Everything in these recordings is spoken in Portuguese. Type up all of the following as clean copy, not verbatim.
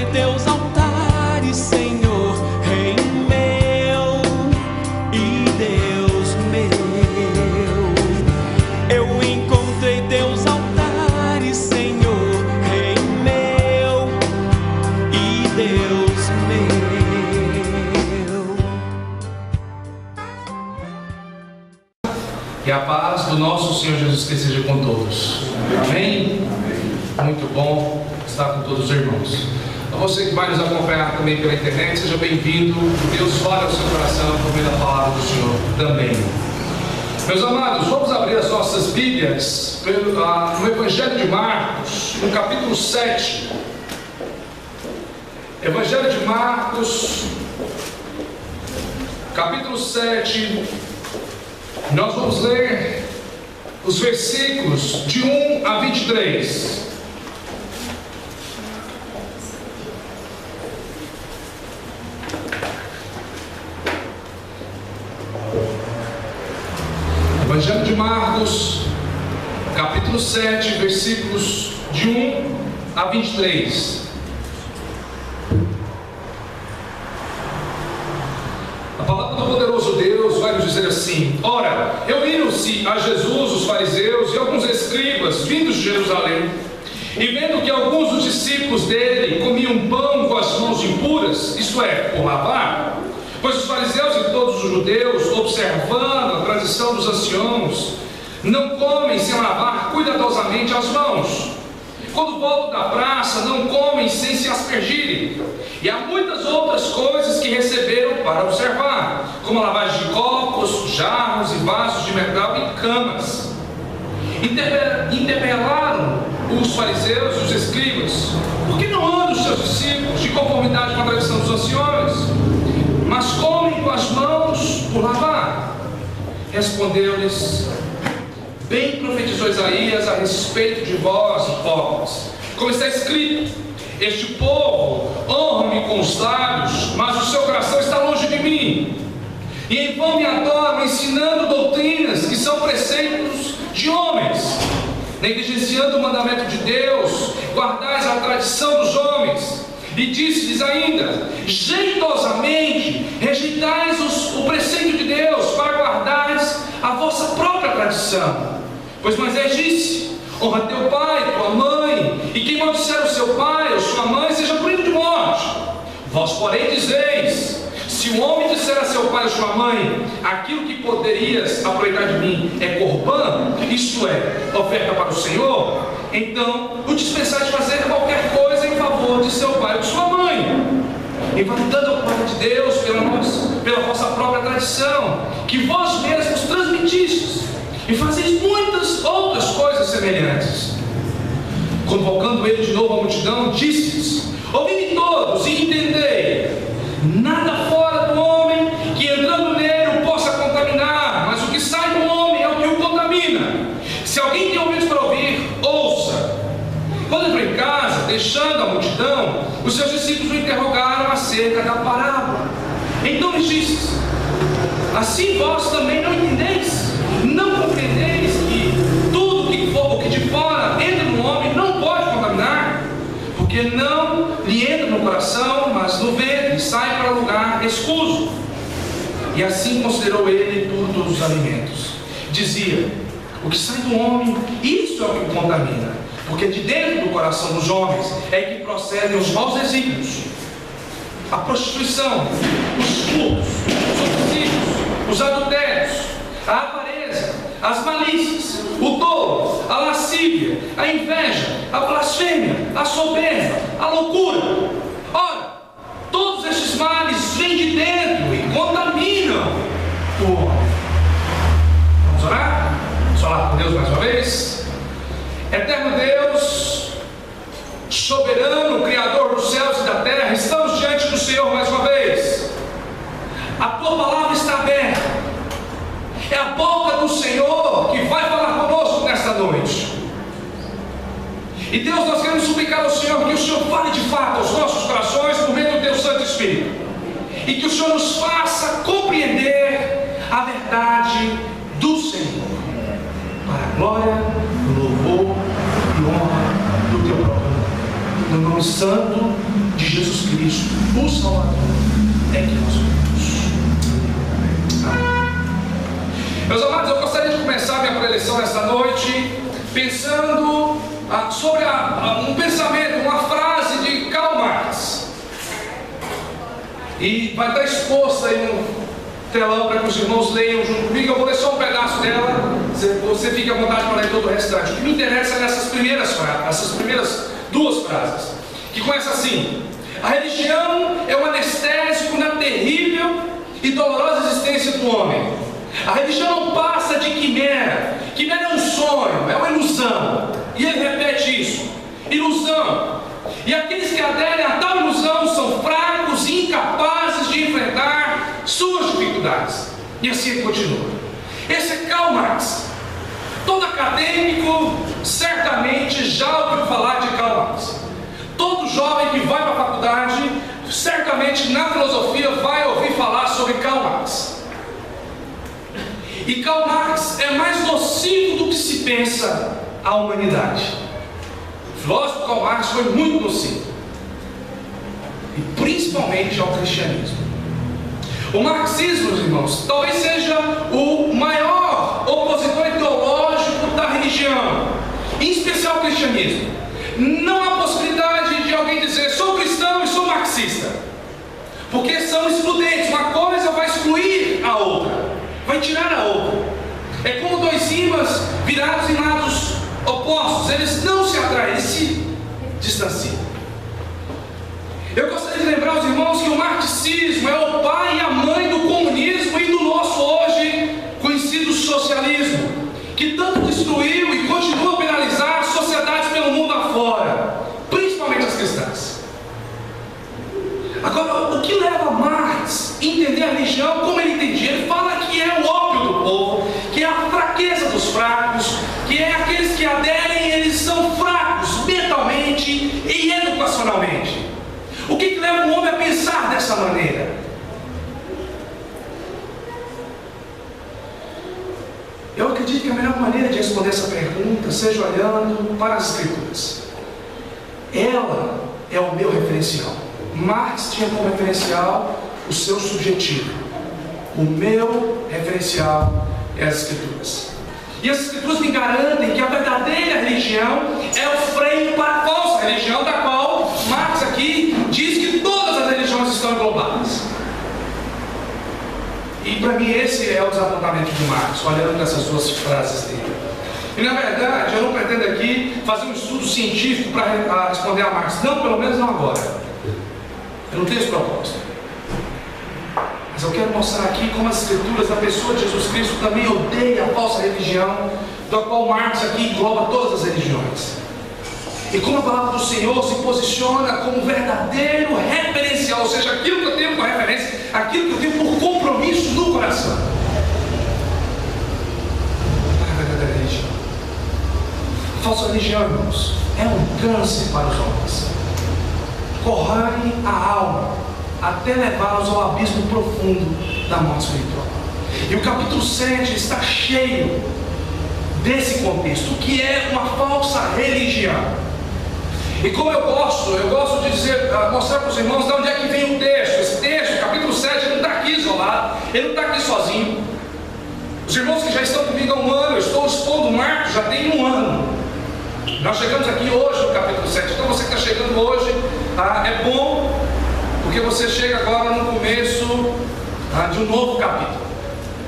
encontrei teus altares, Senhor, Rei meu e Deus meu. Eu encontrei teus altares, Senhor, Rei meu e Deus meu. Que a paz do nosso Senhor Jesus Cristo seja com todos. Amém? Muito bom estar com todos os irmãos. A você que vai nos acompanhar também pela internet, seja bem-vindo. Deus fale ao seu coração por meio da palavra do Senhor também. Meus amados, vamos abrir as nossas Bíblias no Evangelho de Marcos, no capítulo 7. Evangelho de Marcos, capítulo 7. Nós vamos ler os versículos de 1 a 23. Evangelho de Marcos, capítulo 7, versículos de 1 a 23. A palavra do poderoso Deus vai nos dizer assim: ora, reuniram-se a Jesus os fariseus e alguns escribas vindos de Jerusalém, e vendo que alguns dos discípulos dele comiam pão com as mãos impuras, isto é, por lavar, pois os fariseus e todos os judeus, observando a tradição dos anciãos, não comem sem lavar cuidadosamente as mãos. Quando voltam da praça, não comem sem se aspergirem. E há muitas outras coisas que receberam para observar, como a lavagem de copos, jarros e vasos de metal e camas. Interpelaram os fariseus e os escribas: por que não andam os seus discípulos de conformidade com a tradição dos anciões, mas comem com as mãos por lavar? Respondeu-lhes: bem profetizou Isaías a respeito de vós, hipócritas, como está escrito: este povo honra-me com os lábios, mas o seu coração está longe de mim, e em vão me adoram, ensinando doutrinas que são preceitos de homens. Negligenciando o mandamento de Deus, guardais a tradição dos homens. E disse-lhes ainda: jeitosamente rejeitais o preceito de Deus para guardares a vossa própria tradição. Pois Moisés disse: honra teu pai e tua mãe, e quem maldisser o seu pai ou sua mãe seja punido de morte. Vós, porém, dizeis: se um homem disser a seu pai ou sua mãe, aquilo que poderias aproveitar de mim é corbã, isto é, oferta para o Senhor, então o dispensais de fazer qualquer coisa em favor de seu pai ou de sua mãe, invalidando a palavra de Deus pela vossa própria tradição, que vós mesmos transmitistes, e fazeis muitas outras coisas semelhantes. Convocando ele de novo a multidão, disse-lhes: ouvi-me todos e entendei, nada fora do homem que entrando nele o possa contaminar, mas o que sai do homem é o que o contamina. Se alguém tem ouvidos para ouvir, ouça. Quando entrou em casa, deixando a multidão, os seus discípulos o interrogaram acerca da parábola. Então lhes disse: assim vós também não entendeis? Não compreendeis que tudo o que de fora entra no homem não pode contaminar? Porque não lhe entra no coração, mas no ventre, e sai para lugar escuso. E assim considerou ele todos os alimentos. Dizia: o que sai do homem, isso é o que o contamina, porque de dentro do coração dos homens é que procedem os maus desígnios, a prostituição, os furtos, os homicídios, os adultérios, a avareza, as malícias, o dolo, a lascívia, a inveja, a blasfêmia, a soberba, a loucura. Ora, todos estes males vêm de dentro e contaminam o homem. Vamos orar? Vamos falar com Deus mais uma vez. Eterno Deus, soberano, Criador dos céus e da terra, estamos diante do Senhor mais uma vez. A tua palavra está aberta. É a boca do Senhor que vai falar conosco nesta noite. E Deus, nós queremos suplicar ao Senhor que o Senhor fale de fato aos nossos corações por meio do teu Santo Espírito, e que o Senhor nos faça compreender a verdade do Senhor, para a glória, o louvor e honra do teu próprio nome. no nome santo de Jesus Cristo, o Salvador, é que nós oramos. Amém. Meus amados, eu gostaria de começar minha preleção nesta noite pensando sobre um pensamento, uma frase de Karl Marx. E vai estar exposta aí no telão para que os irmãos leiam junto comigo. Eu vou ler só um pedaço dela, você fica à vontade para ler todo o restante. O que me interessa é nessas primeiras frases, essas primeiras duas frases, que começa assim: a religião é um anestésico na terrível e dolorosa existência do homem. A religião não passa de quimera. Quimera é um sonho, é uma ilusão. E ele repete isso: ilusão. E aqueles que aderem a tal ilusão são fracos e incapazes de enfrentar suas dificuldades. E assim ele continua. Esse é Karl Marx. Todo acadêmico certamente já ouviu falar de Karl Marx. Todo jovem que vai para a faculdade, certamente na filosofia vai ouvir falar sobre Karl Marx. E Karl Marx é mais nocivo do que se pensa à humanidade. O filósofo Karl Marx foi muito nocivo, e principalmente ao cristianismo. O marxismo, meus irmãos, talvez seja o maior opositor ideológico da religião, em especial o cristianismo. Não há possibilidade de alguém dizer: sou cristão e sou marxista, porque são excludentes. Uma coisa vai excluir a outra, vai tirar a outra. É como dois ímãs virados em lados opostos, eles não se atraem, eles se distanciam. Eu gostaria de lembrar aos irmãos que o marxismo é o pai e a mãe do comunismo e do nosso hoje conhecido socialismo, que tanto destruiu e continua a penalizar sociedades pelo mundo afora, principalmente as cristãs. Agora, o que leva Marx a entender a religião como ele entendia? Ele fala que é o ópio do povo, que é a fraqueza dos fracos, que é aqueles que aderem, eles são fracos mentalmente e educacionalmente. O que leva o homem a pensar dessa maneira? Eu acredito que a melhor maneira de responder essa pergunta seja olhando para as Escrituras. Ela é o meu referencial. Marx tinha como referencial o seu subjetivo. O meu referencial é as Escrituras. E as Escrituras me garantem que a verdadeira religião é o freio para a falsa religião, da qual Marx aqui diz que todas as religiões estão englobadas. E para mim esse é o desapontamento de Marx, olhando para essas duas frases dele. E na verdade eu não pretendo aqui fazer um estudo científico para responder a Marx, não, pelo menos não agora. Eu não tenho esse propósito. Mas eu quero mostrar aqui como as Escrituras da pessoa de Jesus Cristo também odeia a falsa religião, da qual Marx aqui engloba todas as religiões. E como a palavra do Senhor se posiciona como verdadeiro referencial, ou seja, aquilo que eu tenho por referência, aquilo que eu tenho por compromisso no coração. A verdadeira religião. A falsa religião, irmãos, é um câncer para os homens. Corrói a alma até levá-los ao abismo profundo da morte espiritual. E o capítulo 7 está cheio desse contexto, que é uma falsa religião. E como eu gosto de dizer, mostrar para os irmãos de onde é que vem o texto. Esse texto, capítulo 7, ele não está aqui isolado, ele não está aqui sozinho. Os irmãos que já estão comigo há um ano, eu estou expondo Marcos já tem um ano. Nós chegamos aqui hoje no capítulo 7, então você que está chegando hoje, é bom, porque você chega agora no começo de um novo capítulo.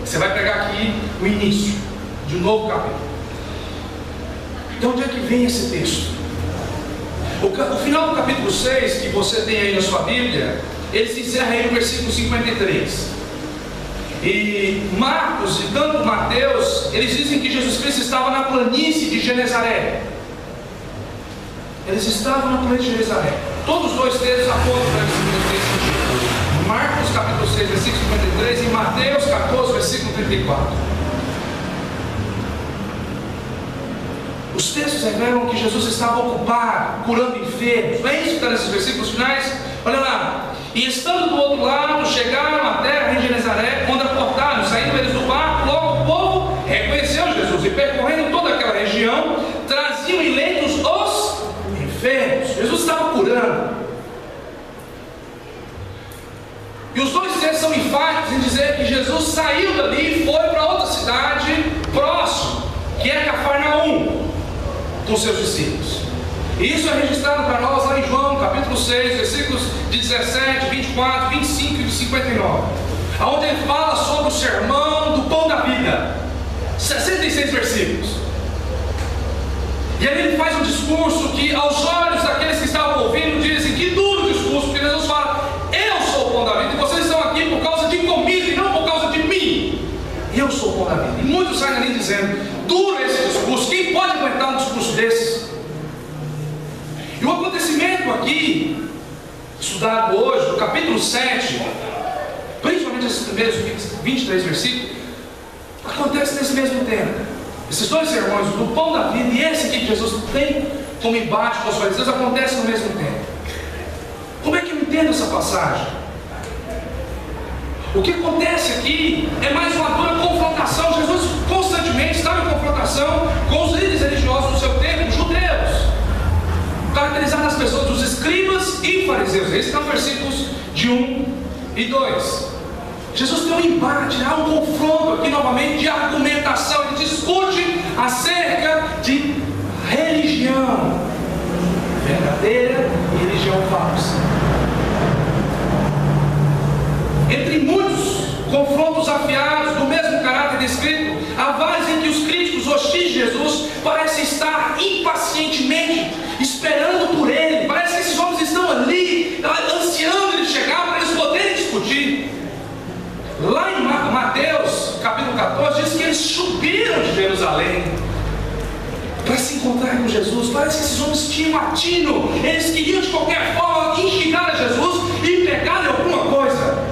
Você vai pegar aqui o início de um novo capítulo. De onde é que vem esse texto? O final do capítulo 6, que você tem aí na sua Bíblia, ele se encerra aí no versículo 53. E Marcos e tanto Mateus, eles dizem que Jesus Cristo estava na planície de Genezaré. Eles estavam na planície de Genezaré. Todos os dois textos apontam para esse sentido. Marcos capítulo 6, versículo 53 e Mateus 14, versículo 34. Os textos revelam que Jesus estava ocupado, curando enfermos. Não é isso que está nesses versículos finais? Olha lá. E estando do outro lado, chegaram à terra em Genezaré, onde aportaram, saindo eles do barco, logo o povo reconheceu Jesus. E percorrendo toda aquela região, traziam em leitos os enfermos. Jesus estava curando. E os dois textos são enfáticos em dizer que Jesus saiu dali e foi para outra cidade próxima, que é Cafarnaum, com seus discípulos. E isso é registrado para nós lá em João, capítulo 6, versículos de 17, 24, 25 e 59, onde ele fala sobre o sermão do pão da vida. 66 versículos. E aí ele faz um discurso que aos olhos daqueles que estavam ouvindo dizem que duro discurso, porque Jesus fala: eu sou o pão da vida, e vocês estão aqui por causa de comida e não por causa de mim. Eu sou o pão da vida. E muitos saem ali dizendo: duro esse discurso, quem pode aguentar um discurso desse? E o acontecimento aqui, estudado hoje, no capítulo 7, principalmente esses primeiros 23 versículos, acontece nesse mesmo tempo. Esses dois sermões, do pão da vida e esse aqui que Jesus tem como embate com os fariseus, acontecem no mesmo tempo. Como é que eu entendo essa passagem? O que acontece aqui é mais uma dura confrontação. Jesus constantemente estava em confrontação com os líderes religiosos do seu tempo, os judeus, caracterizando as pessoas dos escribas e fariseus. Esses são versículos de 1 e 2. Jesus tem um embate, há um confronto aqui novamente de argumentação. Ele discute acerca de religião verdadeira e religião falsa. Entre muitos confrontos afiados do mesmo caráter descrito, há vários em que os críticos hostis de Jesus parecem estar impacientemente esperando por ele. Parece que esses homens estão ali ansiando ele chegar para eles poderem discutir. Lá em Mateus capítulo 14 diz que eles subiram de Jerusalém para se encontrar com Jesus. Parece que esses homens tinham atino, eles queriam de qualquer forma instigar a Jesus e pegar alguma coisa.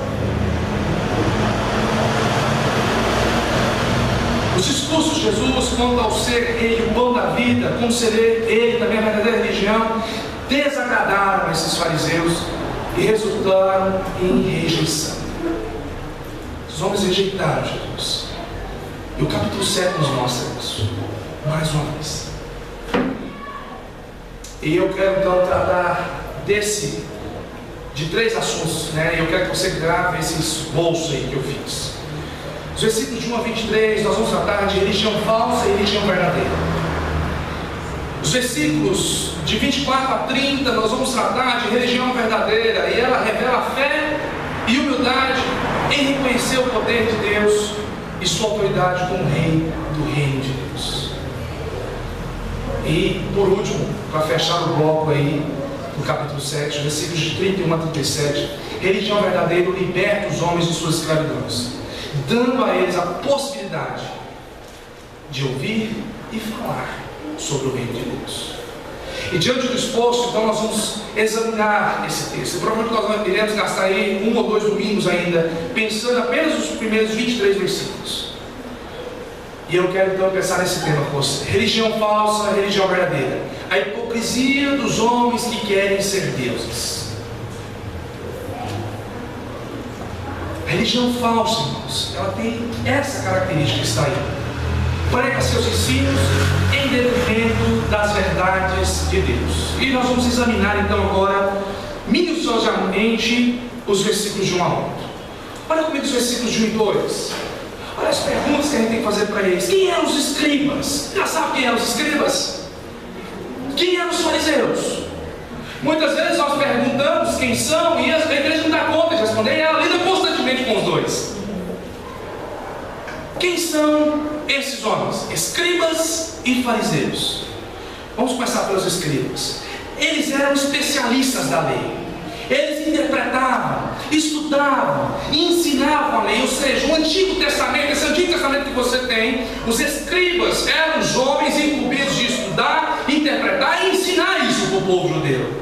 Os discursos de Jesus quanto ao ser ele o pão da vida, como ser ele também a verdadeira religião, desagradaram a esses fariseus e resultaram em rejeição. Os homens rejeitaram Jesus. E o capítulo 7 nos mostra isso, mais uma vez. E eu quero então tratar de três assuntos, né? E eu quero que você grave esse esboço aí que eu fiz. Os versículos de 1 a 23, nós vamos tratar de religião falsa e religião verdadeira. Os versículos de 24 a 30, nós vamos tratar de religião verdadeira, e ela revela fé e humildade em reconhecer o poder de Deus e sua autoridade como rei do reino de Deus. E por último, para fechar o bloco aí, no capítulo 7, versículos de 31 a 37, religião verdadeira liberta os homens de suas escravidões, dando a eles a possibilidade de ouvir e falar sobre o reino de Deus. E diante do exposto, então nós vamos examinar esse texto. E provavelmente nós iremos gastar aí 1 ou 2 domingos ainda, pensando apenas nos primeiros 23 versículos. E eu quero então pensar nesse tema com você: religião falsa, religião verdadeira. A hipocrisia dos homens que querem ser deuses. A religião falsa, irmãos, ela tem essa característica que está aí: prega seus ensinos em detrimento das verdades de Deus. E nós vamos examinar então agora minuciosamente os versículos de 1 a 8. Olha comigo os versículos de 1 e 2. Olha as perguntas que a gente tem que fazer para eles. Quem eram os escribas? Já sabe quem eram os escribas? Quem eram os fariseus? Muitas vezes nós perguntamos quem são e a igreja não dá conta de responder, e ela lida constantemente com os dois. Quem são esses homens? Escribas e fariseus. Vamos começar pelos escribas. Eles eram especialistas da lei. Eles interpretavam, estudavam e ensinavam a lei. Ou seja, o Antigo Testamento, esse Antigo Testamento que você tem, os escribas eram os homens incumbidos de estudar, interpretar e ensinar isso para o povo judeu.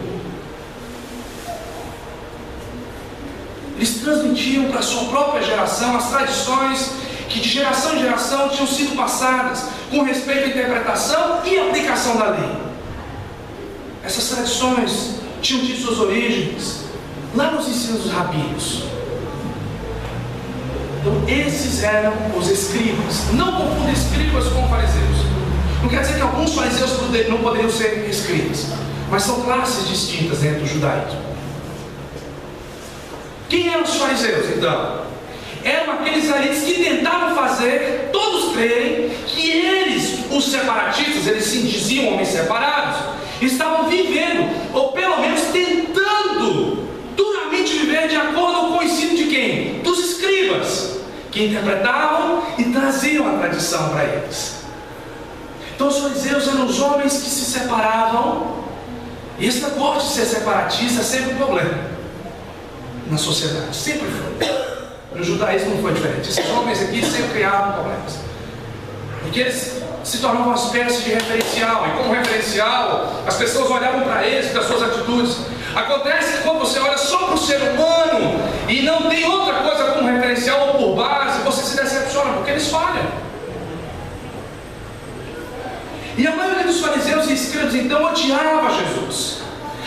Eles transmitiam para a sua própria geração as tradições que de geração em geração tinham sido passadas com respeito à interpretação e aplicação da lei. Essas tradições tinham tido suas origens lá nos ensinos dos rabinos. Então esses eram os escribas. Não confunda escribas com fariseus. Não quer dizer que alguns fariseus não poderiam ser escribas. mas são classes distintas dentro do judaísmo. Quem eram os fariseus, então? Eram aqueles israelitas que tentavam fazer todos crerem que eles, os separatistas, eles se diziam homens separados, estavam vivendo, ou pelo menos tentando duramente viver de acordo com o ensino de quem? Dos escribas, que interpretavam e traziam a tradição para eles. Então os fariseus eram os homens que se separavam, e esse negócio de ser separatista é sempre um problema na sociedade, sempre foi. No judaísmo não foi diferente. Esses homens aqui sempre criavam problemas, porque eles se tornavam uma espécie de referencial, e como referencial as pessoas olhavam para eles, para suas atitudes. Acontece que quando você olha só para o ser humano e não tem outra coisa como referencial ou por base, você se decepciona, porque eles falham. E a maioria dos fariseus e escribas então odiava Jesus.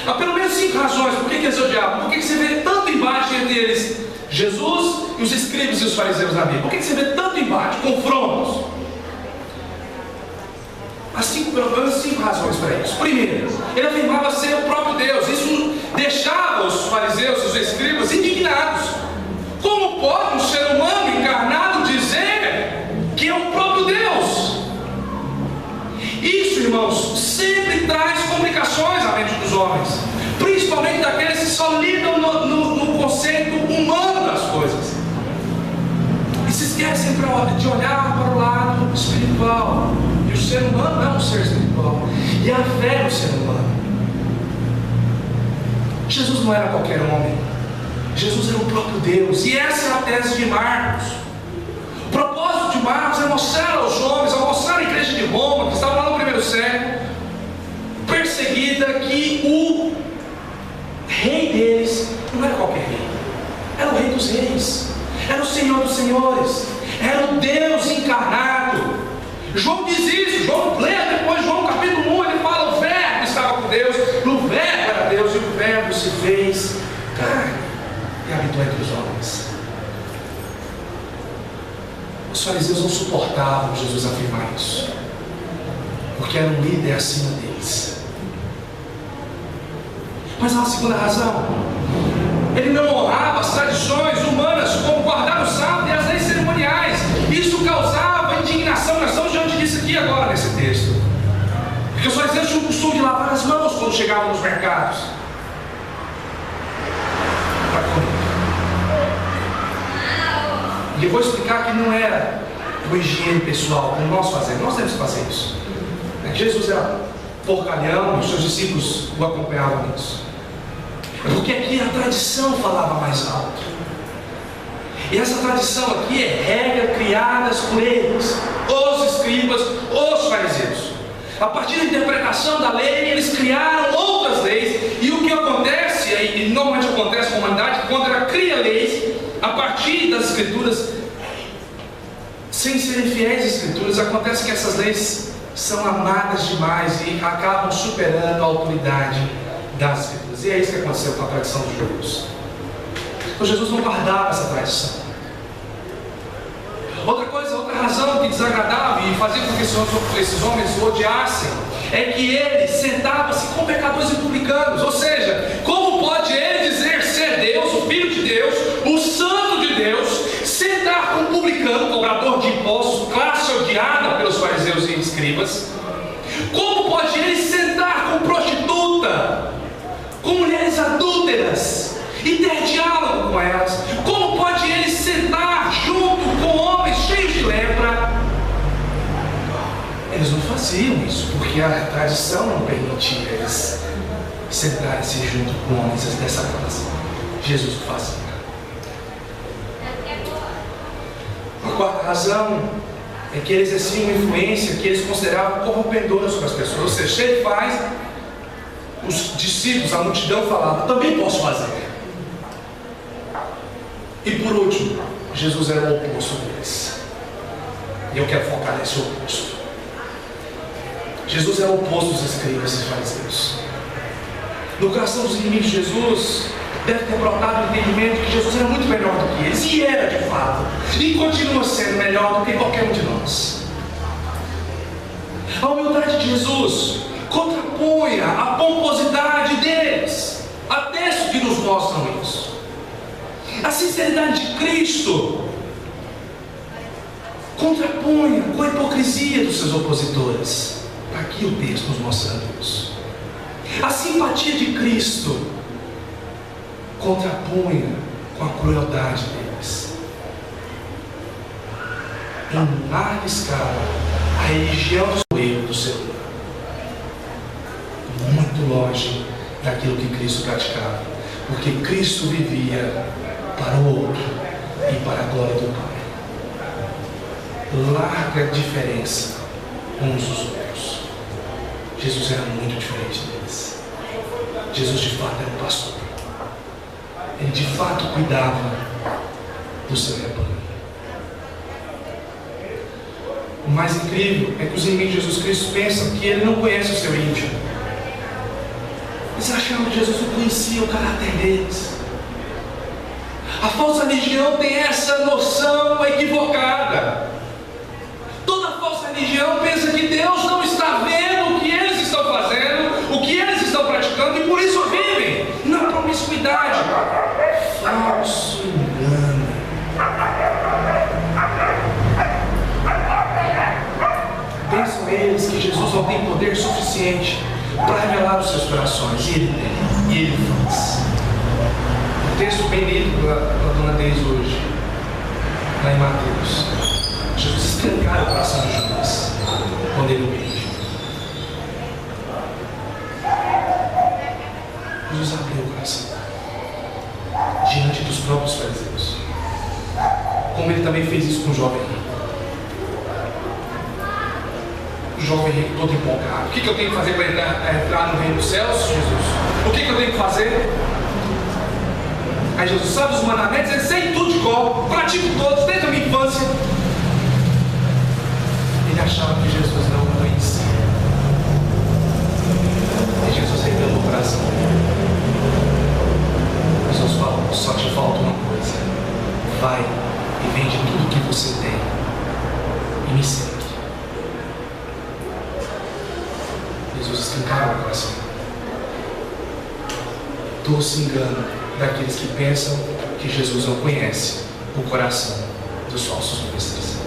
Há pelo menos 5 razões por que eles odiavam. Por que você vê tanto embate entre eles, Jesus e os escribas e os fariseus na Bíblia? Por que você vê tanto embate, confrontos? Há pelo menos 5 razões para isso. Primeiro, ele afirmava ser o próprio Deus. Isso deixava os fariseus e os escribas indignados. Como pode um ser humano encarnado dizer que é o próprio Deus? Isso, irmãos, sempre traz complicações à mente dos homens, principalmente daqueles que só lidam no conceito humano das coisas e se esquecem de olhar para o lado espiritual. E o ser humano é um ser espiritual, e a fé no ser humano. Jesus não era qualquer homem, Jesus era o próprio Deus, e essa é a tese de Marcos. O propósito de Marcos é mostrar aos homens, ao mostrar a igreja de Roma, que estava lá no primeiro século, perseguida, que o rei deles não era qualquer rei, era o rei dos reis, era o Senhor dos senhores, era o Deus encarnado. João diz isso, João lê depois, João capítulo 1, ele fala: o verbo estava com Deus, o verbo era Deus, e o verbo se fez carne e habitou entre os homens. Os fariseus não suportavam Jesus afirmar isso, porque era um líder acima deles. Mas há uma segunda razão: ele não honrava as tradições humanas, como guardar o sábado e as leis cerimoniais. Isso causava indignação. Nós estamos diante disso aqui agora nesse texto, porque os fariseus tinham o costume de lavar as mãos quando chegavam nos mercados para comer. E eu vou explicar que não era uma higiene pessoal como nós fazemos. Nós temos que fazer isso. Jesus era porcalhão e os seus discípulos o acompanhavam nisso. Porque aqui a tradição falava mais alto. E essa tradição aqui é regra criadas por eles, os escribas, os fariseus. A partir da interpretação da lei, eles criaram outras leis. E o que acontece, e normalmente acontece com a humanidade, quando ela cria leis a partir das escrituras, sem serem fiéis às escrituras, acontece que essas leis são amadas demais e acabam superando a autoridade das escrituras. E é isso que aconteceu com a tradição dos judeus. Então Jesus não guardava essa tradição. Outra razão que desagradava e fazia com que esses homens o odiassem é que ele sentava-se com pecadores e publicanos. Ou seja, como pode ele dizer ser Deus, o Filho de Deus, o Santo de Deus, sentar com um publicano, cobrador de impostos, classe odiada pelos fariseus e escribas? Como pode ele sentar com prostituta, com mulheres adúlteras e ter diálogo com elas? Como pode ele sentar junto com homens cheios de lepra? Eles não faziam isso, porque a tradição não permitia eles sentarem-se junto com homens dessa classe. Jesus o fazia. A quarta razão é que eles exerciam uma influência que eles consideravam corrompedora sobre as pessoas. Ou seja, ele faz, os discípulos, a multidão falava: também posso fazer. E por último, Jesus era o oposto deles. E eu quero focar nesse oposto. Jesus era o oposto dos escribas e fariseus. No coração dos inimigos de Jesus deve ter brotado o entendimento que Jesus era muito melhor do que eles, e era de fato, e continua sendo melhor do que qualquer um de nós. A humildade de Jesus contraponha a pomposidade deles. Há textos que nos mostram isso. A sinceridade de Cristo contraponha com a hipocrisia dos seus opositores. Está aqui o texto nos mostrando isso. A simpatia de Cristo contrapunha com a crueldade deles. Em larga escala, a religião do erro do ser humano, muito longe daquilo que Cristo praticava, porque Cristo vivia para o outro e para a glória do Pai. Larga diferença uns dos outros. Jesus era muito diferente deles. Jesus de fato era um pastor. Ele de fato cuidava do seu rebanho. O mais incrível é que os inimigos de Jesus Cristo pensam que ele não conhece o seu íntimo. Eles achavam que Jesus não conhecia o caráter deles. A falsa religião tem essa noção equivocada. Toda falsa religião pensa que Deus não está vendo o que eles estão fazendo, o que eles estão praticando, e por isso vivem na promiscuidade. Falso engano. Pensam eles que Jesus não tem poder suficiente para revelar os seus corações, e ele tem, e ele faz. O texto bem lido da dona Deise hoje, lá em Mateus, Jesus escancara o coração de Judas quando ele o beija. Jesus abriu o coração diante dos próprios fariseus, como ele também fez isso com o jovem rico. O jovem rico todo empolgado: o que eu tenho que fazer para entrar no reino dos céus, Jesus? O que eu tenho que fazer? Aí Jesus sabe os mandamentos, ele sei tudo de cor, pratico todos desde a minha infância. Ele achava que Jesus não o conhecia. E Jesus revelou o coração dele. Jesus falou: só te falta uma coisa. Vai e vende tudo que você tem e me segue. Jesus escancarou o coração. Doce engano daqueles que pensam que Jesus não conhece o coração dos falsos mestres.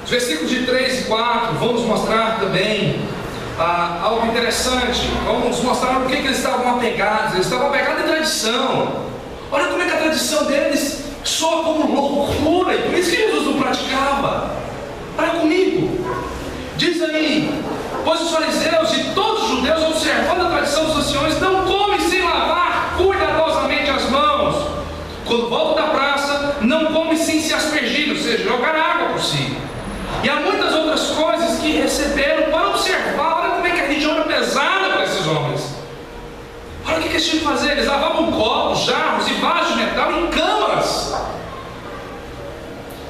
Os versículos de 3 e 4 vão nos mostrar também algo interessante. Vão nos mostrar o que eles estavam apegados. Eles estavam apegados em tradição. Olha como é que a tradição deles soa como loucura, e por isso que Jesus não praticava. Olha comigo. Diz aí: pois os fariseus e todos os judeus, observando a tradição dos anciões, não comem sem lavar cuidadosamente as mãos. Quando voltam da praça, não comem sem se aspergir, ou seja, jogar água por si. E há muitas outras coisas que receberam para observar. Olha como é que a religião era pesada para esses homens. Olha o que eles tinham que fazer. Eles lavavam copos, jarros e vasos de metal em câmaras.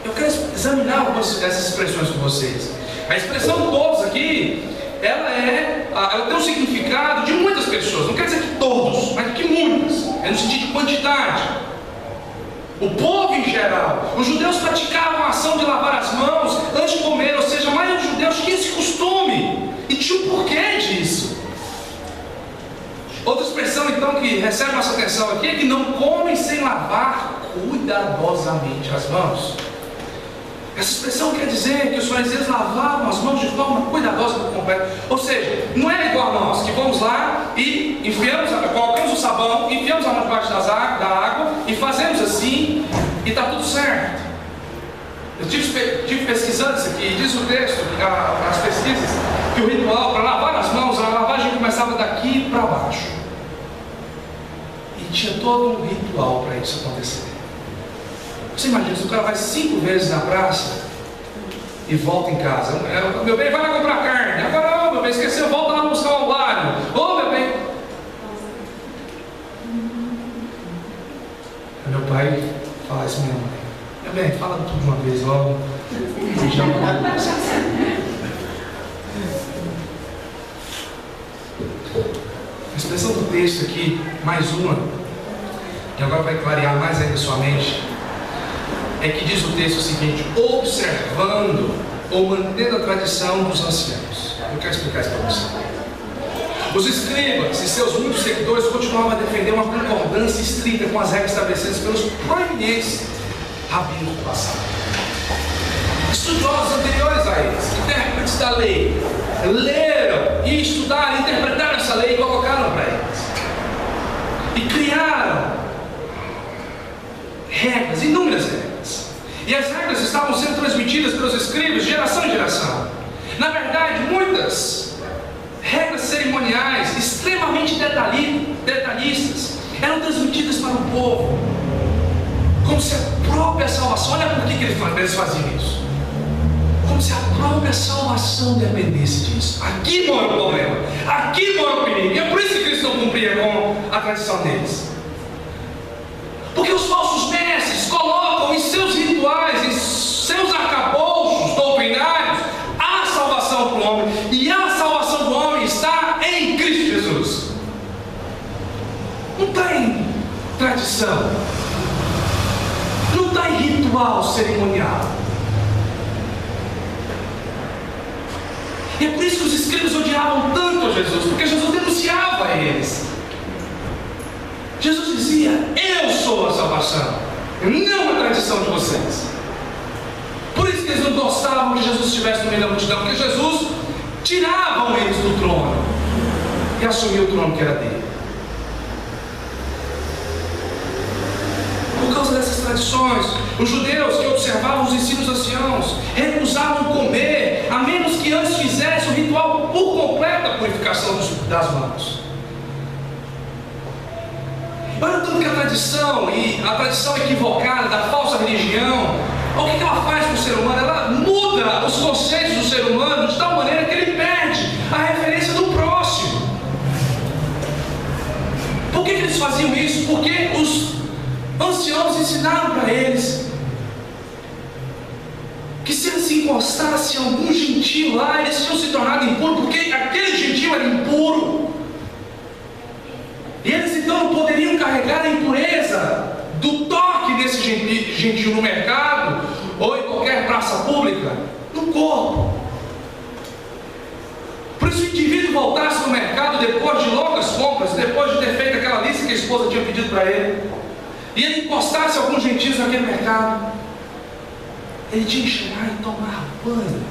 Eu quero examinar essas expressões com vocês. A expressão todos aqui, ela tem um significado de muitas pessoas. Não quer dizer que todos, mas que muitas. É no sentido de quantidade. O povo em geral. Os judeus praticavam a ação de lavar as mãos antes de comer. Ou seja, a maioria dos judeus tinha esse costume. E tinha um porquê disso. Outra expressão então que recebe nossa atenção aqui é que não comem sem lavar cuidadosamente as mãos. Essa expressão quer dizer que os fariseus lavavam as mãos de forma cuidadosa por completo. Ou seja, não é igual a nós, que vamos lá e colocamos o sabão, enfiamos a mão debaixo da água e fazemos assim e está tudo certo. Eu tive pesquisando isso aqui, diz o texto, as pesquisas, que o ritual para lavar as mãos, a lavagem começava daqui para baixo. E tinha todo um ritual para isso acontecer. Você imagina, se o cara vai 5 vezes na praça e volta em casa: meu bem, vai lá comprar carne. Agora, meu bem, esqueceu, volta lá buscar o alho. Meu bem. Meu pai fala isso mesmo: meu bem, fala tudo de uma vez logo. E já a expressão do texto aqui, mais uma, e agora vai clarear mais ainda sua mente, é que diz o texto o seguinte: observando ou mantendo a tradição dos anciãos. Eu quero explicar isso para você. Os escribas e seus muitos seguidores continuavam a defender uma concordância estrita com as regras estabelecidas pelos proeminentes rabinos do passado. Estudiosos anteriores a eles, intérpretes da lei, leram e estudaram, interpretaram essa lei e colocaram para eles. E criaram regras, inúmeras regras. E as regras estavam sendo transmitidas pelos escribas de geração em geração. Na verdade, muitas regras cerimoniais extremamente detalhistas eram transmitidas para o povo, como se a própria salvação, olha por que eles faziam isso, como se a própria salvação dependesse disso. Aqui mora o problema, aqui mora o perigo, e é por isso que eles não cumpriam com a tradição deles. Porque os falsos mestres colocam em seus rituais, em seus arcabouços doutrinários, a salvação para o homem, e a salvação do homem está em Cristo Jesus. Não está em tradição, não está em ritual cerimonial. E é por isso que os escribas odiavam tanto a Jesus, porque Jesus denunciava a eles. Jesus dizia: eu sou a salvação, não a tradição de vocês. Por isso que eles não gostavam que Jesus estivesse no meio da multidão, porque Jesus tirava eles do trono e assumia o trono que era dele. Por causa dessas tradições, os judeus que observavam os ensinos anciãos recusavam comer, a menos que antes fizesse o ritual por completa purificação das mãos. Olha tanto que a tradição, e a tradição equivocada da falsa religião, o que ela faz com o ser humano? Ela muda os conceitos do ser humano de tal maneira que ele perde a referência do próximo. Por que eles faziam isso? Porque os anciãos ensinaram para eles que se eles se encostassem em algum gentio lá, eles tinham se tornado impuros, porque aquele gentio era impuro. E eles então não poderiam carregar a impureza do toque desse gentio no mercado ou em qualquer praça pública no corpo. Por isso o indivíduo voltasse no mercado depois de longas compras, depois de ter feito aquela lista que a esposa tinha pedido para ele, e ele encostasse alguns gentios naquele mercado, ele tinha que chegar e tomar banho.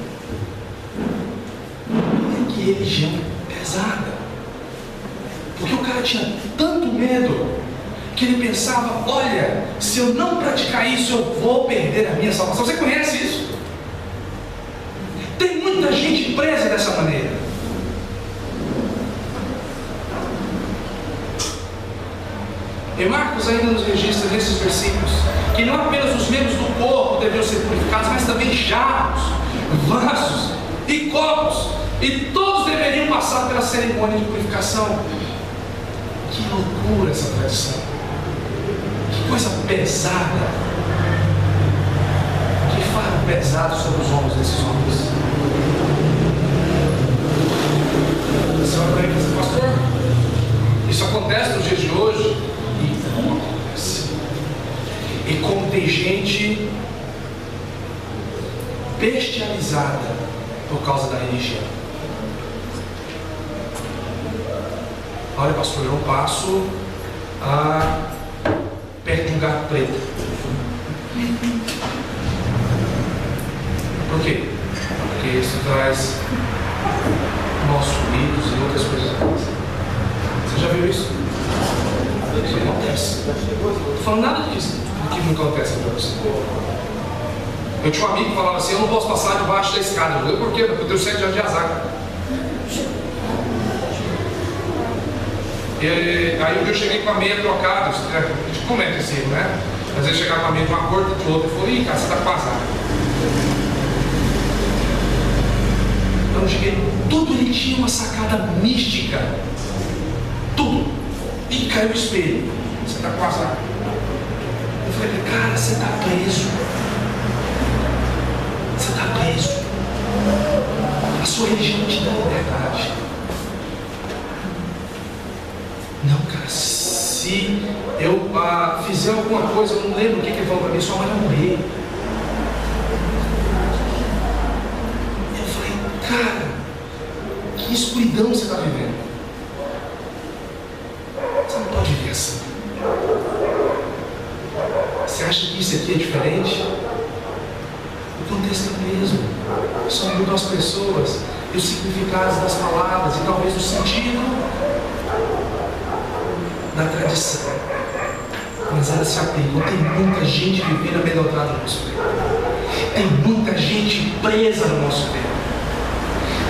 Olha que religião pesada. Porque o cara tinha tanto medo que ele pensava: olha, se eu não praticar isso, eu vou perder a minha salvação. Você conhece isso? Tem muita gente presa dessa maneira. E Marcos ainda nos registra nesses versículos que não apenas os membros do corpo deviam ser purificados, mas também jarros, vasos e copos, e todos deveriam passar pela cerimônia de purificação. Que loucura essa tradição, que coisa pesada, que fardo pesado sobre os ombros desses homens. Você vai para mim e diz: pastor, isso acontece nos dias de hoje? E não acontece. E como tem gente bestializada por causa da religião. Olha, pastor, eu passo perto de um gato preto. Por quê? Porque isso traz nossos ruídos e outras coisas mais. Você já viu isso? Isso acontece. Não estou falando nada disso que não acontece para você. Eu tinha um amigo que falava assim: eu não posso passar debaixo da escada. Por quê? Porque eu tenho 7 anos de azar. Aí um dia eu cheguei com a meia trocada, a gente comenta esse erro, né? Às vezes chegar com a meia de uma cor de outra, e falou: ih, cara, você está com azar. Então eu cheguei, tudo ele tinha uma sacada mística, tudo. E caiu o espelho: você está com azar. Eu falei: cara, você está preso. Você está preso. A sua religião te dá liberdade. Não, cara, se eu fizer alguma coisa, eu não lembro o que ele falou para mim, sua mãe vai morrer. Cara, que escuridão você está vivendo. Você não pode viver assim. Você acha que isso aqui é diferente? O contexto é o mesmo. Só mudam as pessoas e os significados das palavras e talvez o sentido da tradição. Mas elas se aplicam. Tem muita gente vivendo amedrontada no nosso tempo. Tem muita gente presa no nosso tempo.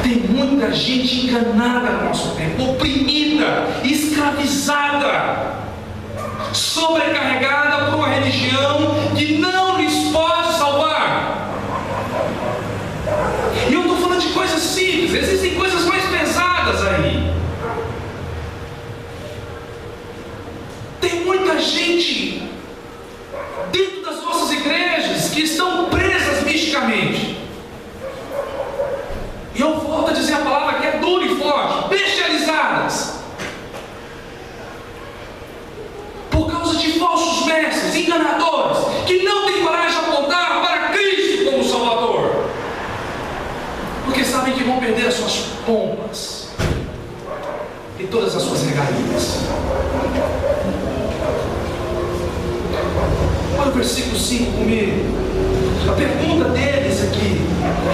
Tem muita gente enganada no nosso tempo, oprimida, escravizada, sobrecarregada por uma religião que não lhes pode salvar. E eu estou falando de coisas simples, existem coisas mais pesadas aí. Tem muita gente dentro das nossas igrejas que estão presas misticamente. E eu volto a dizer a palavra que é dura e forte: bestializadas. Por causa de falsos mestres, enganadores, que não têm coragem de apontar para Cristo como Salvador. Porque sabem que vão perder as suas pompas e todas as suas regalias. Olha o versículo 5 comigo. A pergunta deles aqui,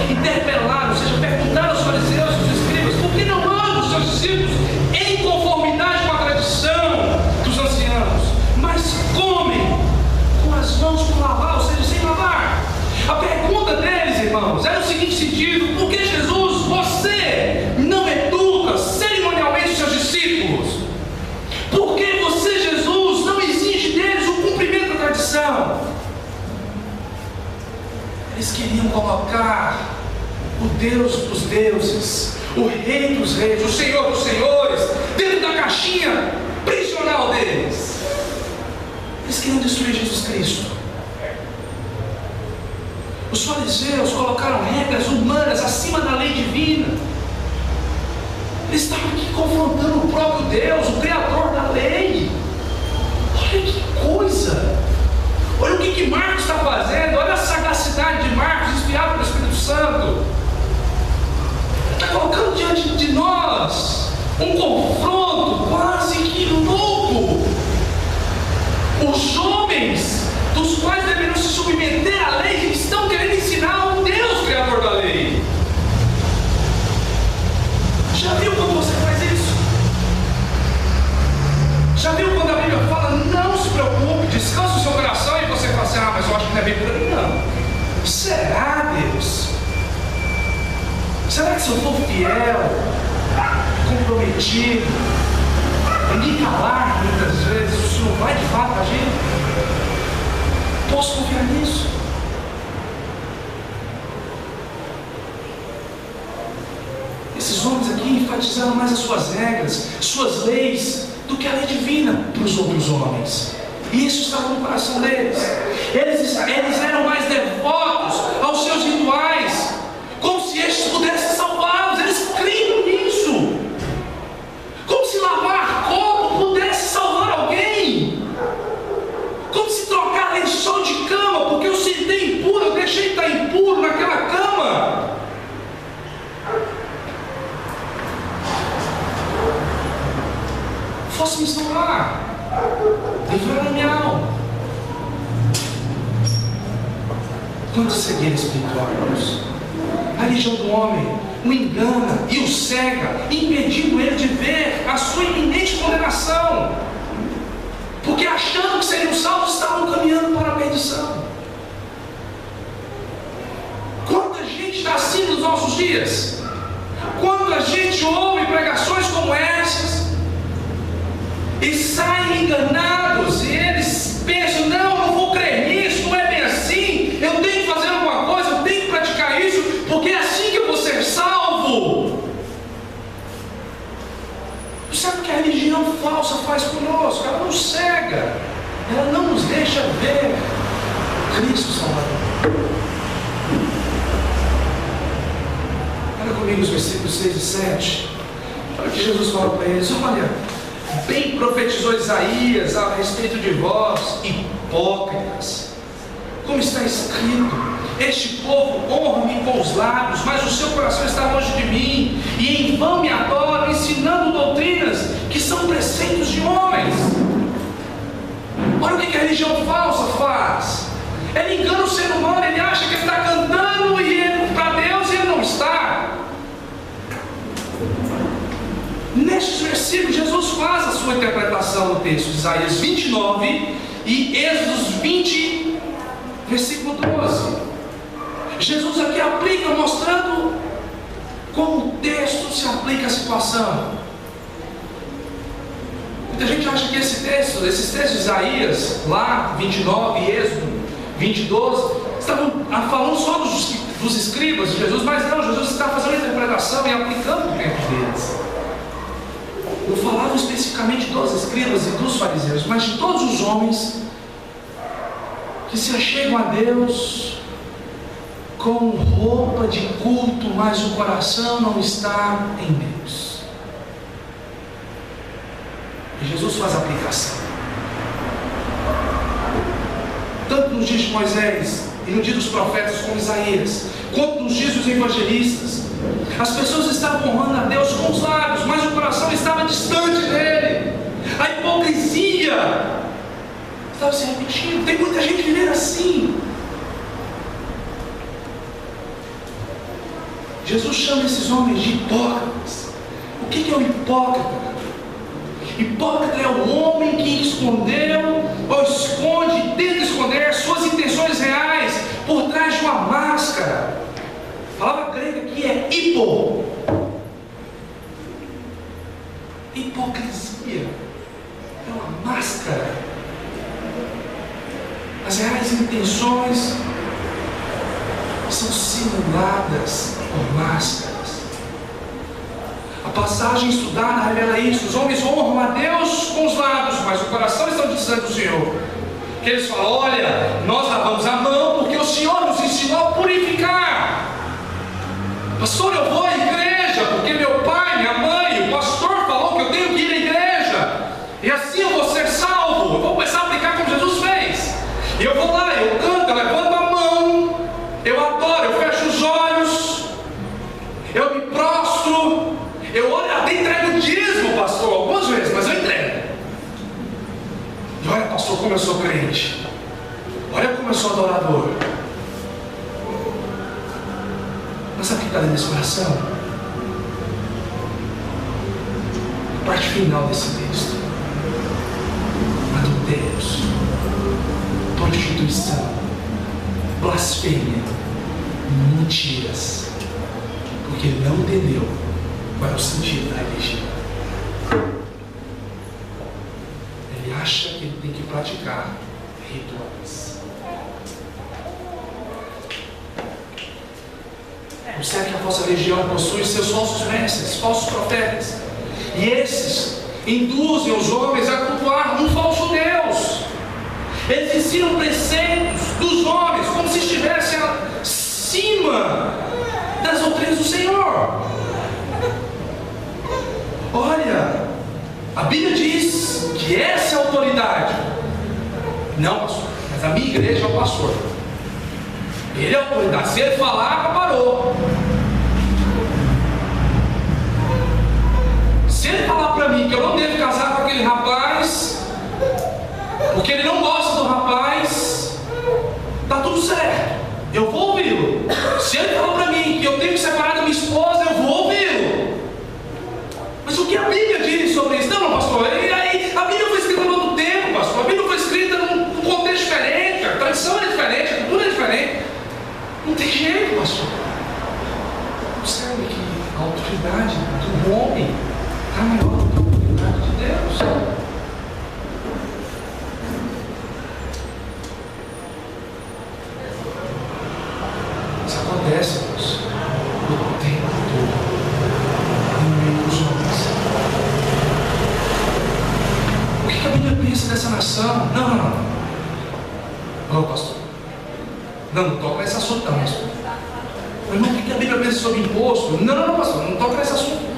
interpelaram, ou seja, perguntaram aos fariseus e aos escribas: por que não mandam os seus discípulos em conformidade com a tradição dos anciãos, mas comem com as mãos por lavar, ou seja, sem lavar? A pergunta deles, irmãos, era o seguinte sentido: por que, Jesus, você não educa cerimonialmente os seus discípulos? Por que você, Jesus, não exige deles o cumprimento da tradição? Eles queriam colocar o Deus dos deuses, o Rei dos reis, o Senhor dos senhores, dentro da caixinha prisional deles. Eles queriam destruir Jesus Cristo. Os fariseus colocaram regras humanas acima da lei divina. Eles estavam aqui confrontando o próprio Deus, o Criador da lei. Olha que coisa! Olha o que Marcos está fazendo, olha a sagacidade de Marcos, inspirado pelo Espírito Santo. Está colocando diante de nós um confronto quase que louco. Os homens, dos quais deveriam se submeter à lei, estão querendo ensinar o Deus Criador da lei. Já viu quando você faz isso? Já viu quando a Bíblia fala: não se preocupe, descansa o seu coração, e você fala assim: ah, mas eu acho que não é bem por aí, não. Será, Deus? Será que se eu for fiel, comprometido, me calar muitas vezes, o Senhor vai de fato agir? Posso confiar nisso? Esses homens aqui enfatizaram mais as suas regras, suas leis, do que a lei divina para os outros homens. E isso estava no coração deles. Eles eram mais devotos aos seus rituais, como se estes pudessem salvá-los. Eles criam nisso, como se lavar copo pudesse salvar alguém, como se trocar lençol de cama, porque eu sentei impuro, eu deixei de estar impuro naquela cama. Fosse me salvar, livrar a minha alma. Quanto cegueira espiritual, irmãos. A religião do homem o engana e o cega, impedindo ele de ver a sua iminente condenação, porque achando que seriam salvos, estavam caminhando para a perdição. Quanta gente está assim nos nossos dias? Quanta gente ouve pregações como essas e saem enganados, e eles pensam: não vou crer nisso, não é bem assim, eu tenho que fazer alguma coisa, eu tenho que praticar isso, porque é assim que eu vou ser salvo. Sabe o que a religião falsa faz conosco? Ela nos cega, ela não nos deixa ver Cristo Salvador. Olha comigo os versículos 6 e 7. Olha que Jesus fala para eles: olha, bem profetizou Isaías a respeito de vós, hipócritas, como está escrito: este povo honra-me com os lábios, mas o seu coração está longe de mim, e em vão me adoram, ensinando doutrinas que são preceitos de homens. Olha o que a religião falsa faz. Ela engana o ser humano, ele acha que ele está cantando para Deus e ele não está. Neste versículo, Jesus faz a sua interpretação do texto de Isaías 29 e Êxodo 20, versículo 12. Jesus aqui aplica, mostrando como o texto se aplica à situação. Muita gente acha que esses textos de Isaías, lá 29 e Êxodo 20, 12, estavam falando só dos escribas de Jesus, mas não, Jesus está fazendo a interpretação e aplicando no tempo deles. Eu falava especificamente dos escribas e dos fariseus, mas de todos os homens que se achegam a Deus com roupa de culto, mas o coração não está em Deus. E Jesus faz a aplicação. Tanto nos dias de Moisés e no dia dos profetas como Isaías, quanto nos dias dos evangelistas, as pessoas estavam honrando a Deus com os lábios, mas o coração estava distante dele. A hipocrisia estava se repetindo. Tem muita gente vivendo assim. Jesus chama esses homens de hipócritas. O que é um hipócrita? Hipócrita é o homem que escondeu ou esconde, tenta esconder suas intenções reais por trás de uma máscara. A palavra grega aqui é hipo. Hipocrisia é uma máscara. As reais intenções são simuladas por máscaras. A passagem estudada revela isso. Os homens honram a Deus com os lábios, mas o coração está distante do Senhor. Que eles falam: olha, nós lavamos a mão porque o Senhor nos ensinou a purificar. Pastor, eu vou à igreja porque meu pai, minha mãe, o pastor falou que eu tenho que ir à igreja, e assim eu vou ser salvo. Eu vou começar a aplicar como Jesus fez. E eu vou lá, eu canto, eu levanto a mão, eu adoro, eu fecho os olhos, eu me prostro, eu olho, até entrego o dízimo, pastor, algumas vezes, mas eu entrego. E olha, pastor, como eu sou crente. Olha como eu sou adorador. Mas sabe o que está dentro desse coração? A parte final desse texto: adultérios, prostituição, blasfêmia, mentiras, porque ele não entendeu qual é o sentido da religião. Ele acha que ele tem que praticar rituais. Observe que a vossa religião possui seus falsos mestres, falsos profetas, e esses induzem os homens a cultuar um falso Deus. Eles ensinam preceitos dos homens como se estivessem acima das doutrinas do Senhor. Olha, a Bíblia diz que essa é a autoridade. Não, pastor, mas a minha igreja é o pastor. Ele é a autoridade. Se ele falar, parou. Se ele falar para mim que eu não devo casar com aquele rapaz, porque ele não gosta do rapaz, tá tudo certo. Eu vou ouvi-lo. Se ele falar para mim que eu tenho que separar da minha esposa, eu vou ouvi-lo. Mas o que a Bíblia diz sobre isso? Não, pastor, a Bíblia foi escrita no outro tempo, pastor. A Bíblia foi escrita num contexto diferente, a tradição é diferente, a cultura é diferente. Não tem jeito, pastor. Observe que a autoridade do homem está maior do que a autoridade de Deus. Isso acontece, irmãos, o tempo todo, no meio dos homens. O que a Bíblia pensa dessa nação? Não, pastor. Não toca nesse assunto não, pastor. Irmão, o que a Bíblia pensa sobre imposto? Não, pastor, não toca nesse assunto.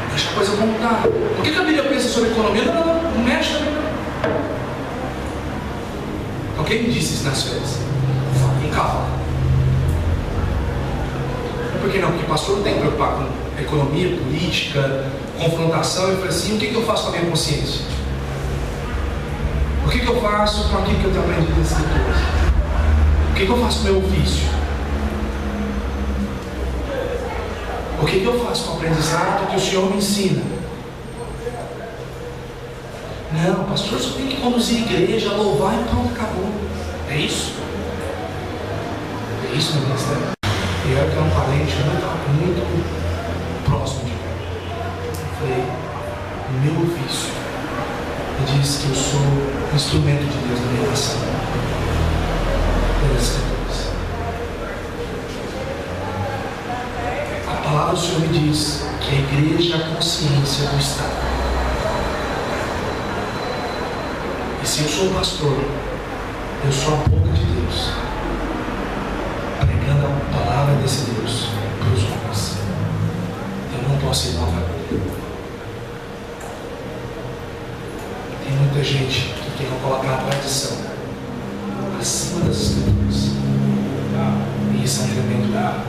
Deixa a coisa voltar. O que a Bíblia pensa sobre economia? Não mexe também não. Quem me disse isso nas férias? Em cavalo. Por que não? Porque o pastor não tem que preocupar com economia, política, confrontação. Eu falei assim, o que eu faço com a minha consciência? O que eu faço com aquilo que eu tenho aprendido nas escrituras? O que eu faço com o meu ofício? O que eu faço com o aprendizado que o Senhor me ensina? Não, pastor, só tem que conduzir a igreja, louvar e pronto, acabou. É isso? É isso, meu ministério? Eu era que era um parente muito próximo de mim. Eu falei, meu ofício me diz que eu sou um instrumento de Deus na minha nação. Pelas Escrituras. A palavra do Senhor me diz que a igreja é a consciência do Estado. E se eu sou pastor, eu sou a boca de Deus, pregando a palavra desse Deus para os homens. Eu não posso ir novamente. Tem muita gente que quer colocar a tradição acima das Escrituras. E isso é um tremendo erro.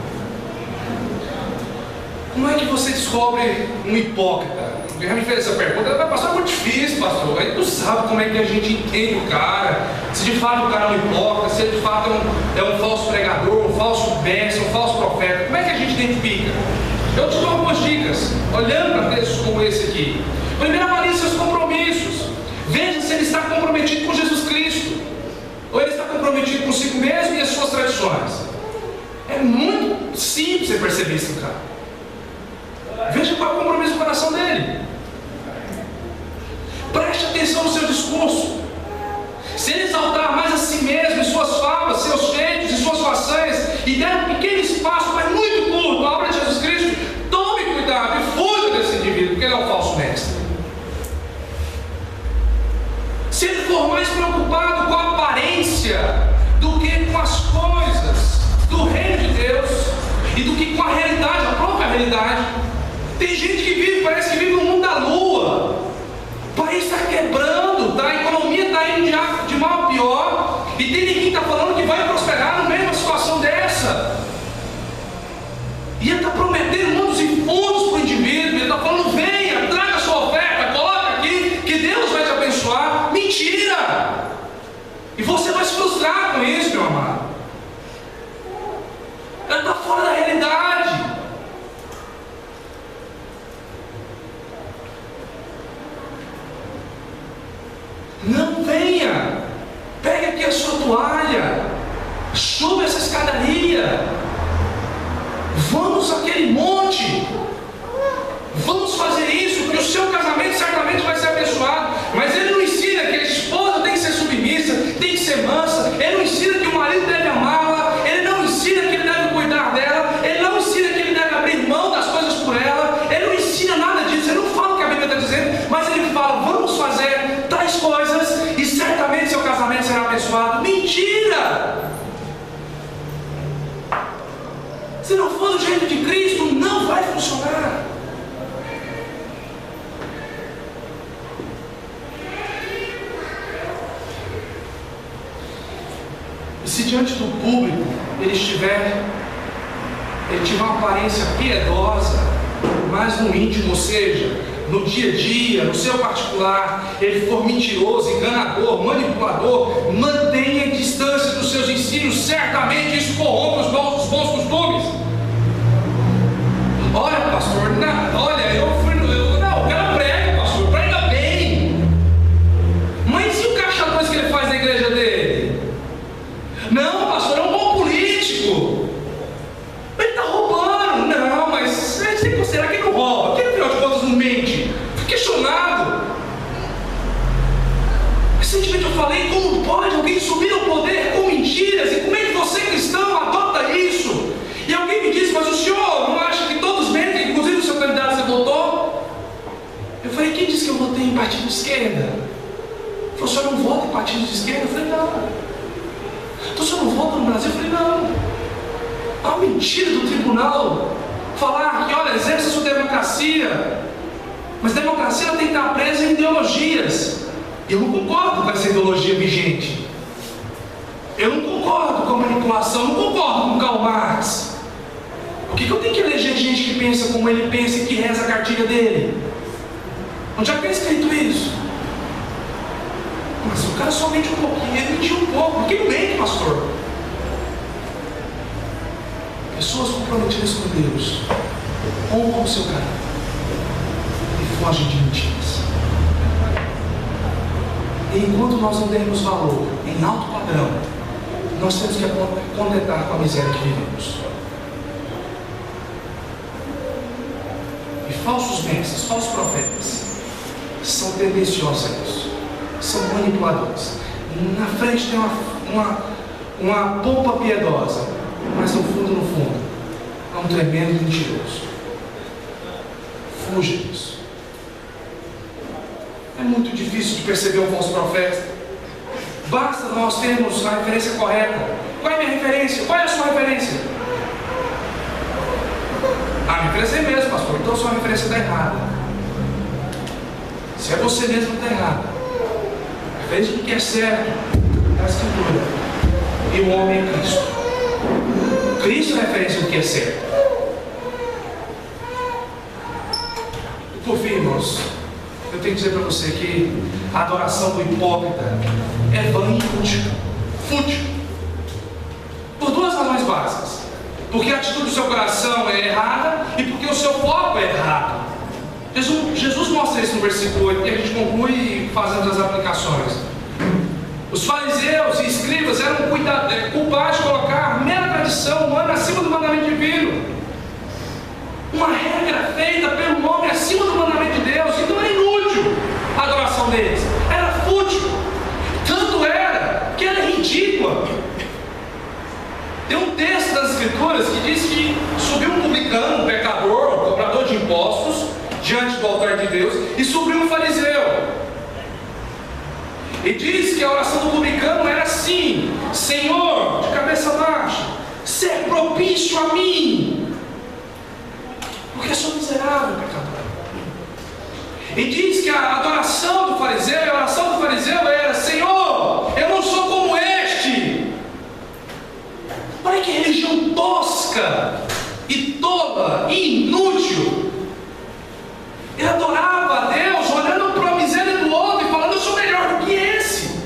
Como é que você descobre um hipócrita? Já me fez essa pergunta, pastor, é muito difícil, pastor. A gente não sabe como é que a gente entende o cara, se de fato o cara é um hipócrita, se ele de fato é um falso pregador, um falso mestre, um falso profeta. Como é que a gente identifica? Eu te dou algumas dicas, olhando para textos como esse aqui. Primeiro, avalie seus compromissos. Veja se ele está comprometido com Jesus Cristo, ou ele está comprometido consigo mesmo e as suas tradições. É muito simples você perceber isso, cara. Veja qual é o compromisso do coração dele. Preste atenção no seu discurso. Se ele exaltar mais a si mesmo, em suas falas, seus feitos e suas façanhas, e der um pequeno espaço, mas muito curto, à obra de Jesus Cristo, tome cuidado e fuja desse indivíduo, porque ele é um falso mestre. Se ele for mais preocupado com a aparência do que com as coisas do reino de Deus, e do que com a realidade, a própria realidade. Tem gente que vive, parece que vive no mundo da lua. O país está quebrando, a economia está indo de mal a pior, e tem ninguém que está falando que vai prosperar no meio de uma situação dessa. E ele está prometendo mundos e fundos para o indivíduo. Ele está falando, venha, traga a sua oferta, coloca aqui, que Deus vai te abençoar. Mentira! E você vai se frustrar com isso, meu amado. Ele está fora da realidade. Não venha, pegue aqui a sua toalha, suba essa escadaria, vamos àquele monte, vamos fazer isso, porque o seu casamento certamente vai ser abençoado. Mas ele não ensina que a esposa tem que ser submissa, tem que ser mansa, ele não ensina que o marido deve amá-la, ele não ensina que ele deve cuidar dela, ele não ensina que ele deve abrir mão das coisas por ela, ele não ensina nada disso, ele não fala o que a Bíblia está dizendo, mas ele fala, vamos fazer tais coisas e certamente seu casamento será abençoado. Mentira! Se não for do jeito de Cristo, não vai funcionar. E se diante do público ele tiver uma aparência piedosa, mas no íntimo, ou seja, no dia a dia, no seu particular, ele for mentiroso, enganador, manipulador, mantenha a distância dos seus ensinos, certamente isso corrompe os bons costumes. Olha, pastor, eu quero prega, pastor, prega bem. Mas e o caixa 2 que ele faz na igreja dele? Não, pastor, é um bom político. Ele está roubando. Não, mas será que ele não rouba? Porque afinal de contas não mente. Fico questionado. Recentemente eu falei, como pode alguém subir ao poder com mentiras? E como é que você, cristão, adota isso? E alguém me disse, mas o senhor não acha que todos mentem, inclusive o seu candidato você votou? Eu falei, quem disse que eu votei em partido de esquerda? Ele falou, o senhor não vota em partido de esquerda? Eu falei, não. Então o senhor não vota no Brasil? Eu falei, não. Há uma mentira do tribunal falar que, olha, exerça a sua democracia, mas democracia ela tem que estar presa em ideologias. E eu não concordo com essa ideologia vigente. concordo com a manipulação, não concordo com Karl Marx. Por que eu tenho que eleger gente que pensa como ele pensa e que reza a cartilha dele? Onde é que está escrito isso? Mas o cara só mente um pouquinho, ele mentiu um pouco. Quem mente, pastor? Pessoas comprometidas com Deus honram o seu caráter e fogem de mentiras. E enquanto nós não dermos valor em alto padrão, nós temos que contentar com a miséria que vivemos. E falsos mestres, falsos profetas são tendenciosos a isso, são manipuladores. Na frente tem uma pompa piedosa, mas no fundo é um tremendo mentiroso. Fuja disso. É muito difícil de perceber um falso profeta. Basta nós termos a referência correta. Qual é a minha referência? Qual é a sua referência? A minha referência é mesmo, pastor. Então a sua referência está errada. Se é você mesmo, está errado. A referência do que é certo é a Escritura. E o homem é Cristo. Cristo é a referência do que é certo. E por fim, irmãos, eu tenho que dizer para você que a adoração do hipócrita é vã e fútil. Por duas razões básicas. Porque a atitude do seu coração é errada e porque o seu foco é errado. Jesus mostra isso no versículo 8 e a gente conclui e fazemos as aplicações. Os fariseus e escribas eram culpados de colocar mera tradição humana acima do mandamento divino. Uma regra feita pelo homem acima do mandamento de Deus. Então era inútil a adoração deles. Era fútil. Tanto era que era ridícula. Tem um texto das Escrituras que diz que subiu um publicano, um pecador, um cobrador de impostos, diante do altar de Deus, e subiu um fariseu. E diz que a oração do publicano era assim: Senhor, de cabeça baixa, ser propício a mim, porque sou miserável, pecador. E diz que a adoração do fariseu, a oração do fariseu era: Senhor, eu não sou como este. Olha que religião tosca e tola e inútil. Ele adorava a Deus olhando para a miséria do outro e falando: eu sou melhor do que esse.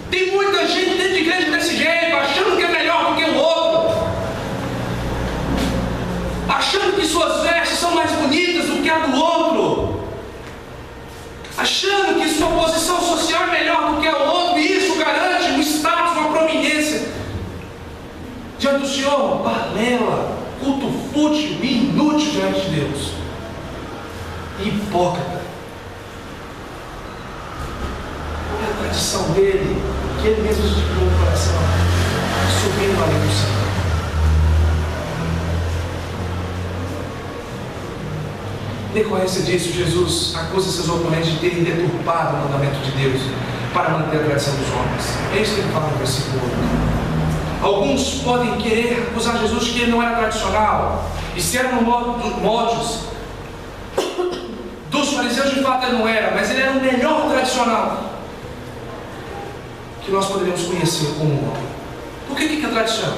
Tem muita gente dentro de igreja desse jeito, achando que é melhor do que o outro, achando que suas vestes são mais bonitas do que a do outro, achando que sua posição social é melhor do que a do outro, e isso garante um status, uma prominência diante do Senhor. Balela, culto fútil e inútil diante de Deus. Hipócrita. É a tradição dele, que ele mesmo estipulou no coração, subindo a lei do Senhor. Em decorrência disso, Jesus acusa seus oponentes de terem deturpado o mandamento de Deus para manter a tradição dos homens. É isso que ele fala no versículo 8. Alguns podem querer acusar Jesus de que ele não era tradicional, e se era no moldes dos fariseus, de fato ele não era, mas ele era o melhor tradicional que nós poderíamos conhecer como homem. Por que é tradição?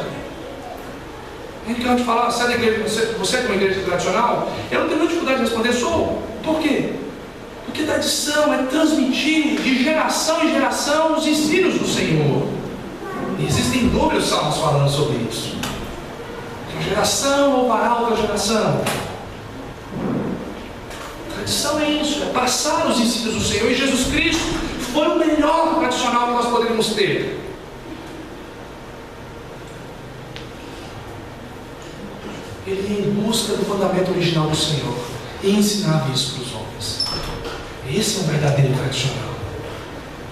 A gente quer falar: você é da igreja, você é de uma igreja tradicional? Eu não tenho muita dificuldade de responder: sou. Por quê? Porque tradição é transmitir de geração em geração os ensinos do Senhor. E existem inúmeros salmos falando sobre isso. Uma geração louvará outra geração. Tradição é isso, é passar os ensinos do Senhor. E Jesus Cristo foi o melhor tradicional que nós poderíamos ter. Ele ia em busca do mandamento original do Senhor e ensinava isso para os homens. Esse é um verdadeiro tradicional.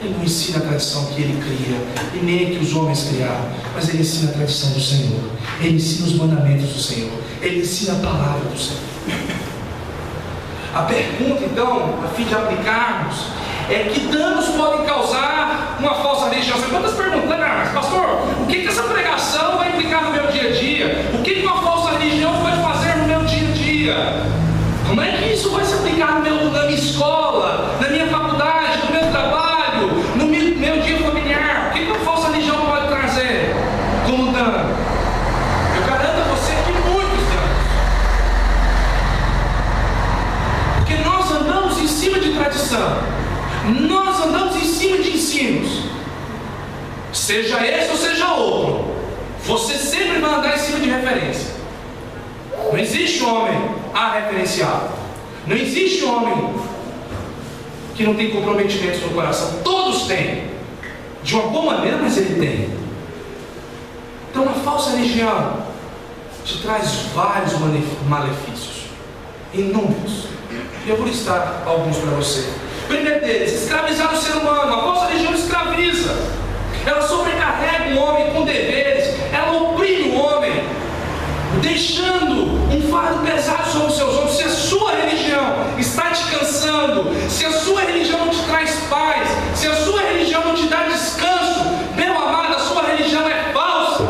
Ele não ensina a tradição que ele cria e nem a que os homens criaram, mas ele ensina a tradição do Senhor. Ele ensina os mandamentos do Senhor. Ele ensina a palavra do Senhor. A pergunta, então, a fim de aplicarmos, é: que danos podem causar uma falsa religião? Você pode estar perguntando: mas pastor, o que essa pregação vai implicar no meu dia a dia? O que uma falsa religião pode fazer no meu dia a dia? Como é que isso vai se aplicar na minha escola, na minha faculdade, no meu trabalho, no meu dia familiar? O que uma falsa religião pode trazer? Nós andamos em cima de ensinos, seja esse ou seja outro. Você sempre vai andar em cima de referência. Não existe homem arreferenciado. Não existe homem que não tem comprometimentos no coração. Todos têm, de uma boa maneira, mas ele tem. Então a falsa religião te traz vários malefícios, inúmeros. E eu vou listar alguns para você. Primeiro deles, escravizar o ser humano. A falsa religião escraviza. Ela sobrecarrega o homem com deveres. Ela oprime o homem, deixando um fardo pesado sobre os seus ombros. Se a sua religião está te cansando, se a sua religião não te traz paz, se a sua religião não te dá descanso, meu amado, a sua religião é falsa.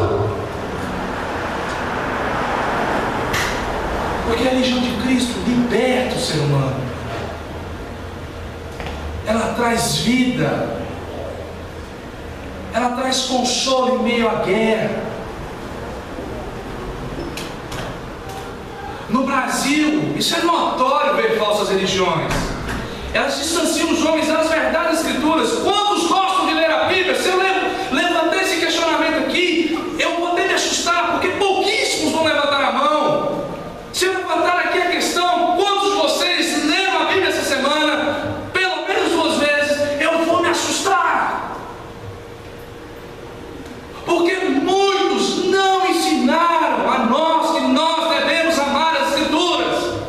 Porque a religião de Cristo liberta o ser humano. Ela traz vida. Ela traz consolo em meio à guerra. No Brasil, isso é notório ver falsas religiões. Elas distanciam os homens das verdades das Escrituras. Quantos gostam de ler a Bíblia? Se eu levantar esse questionamento aqui, eu vou até me assustar, porque pouquíssimos vão levantar a mão. Se eu levantar aqui a questão, quantos de vocês leram a Bíblia essa semana? Pelo menos 2 vezes, eu vou me assustar. Porque muitos não ensinaram a nós que nós devemos amar as Escrituras.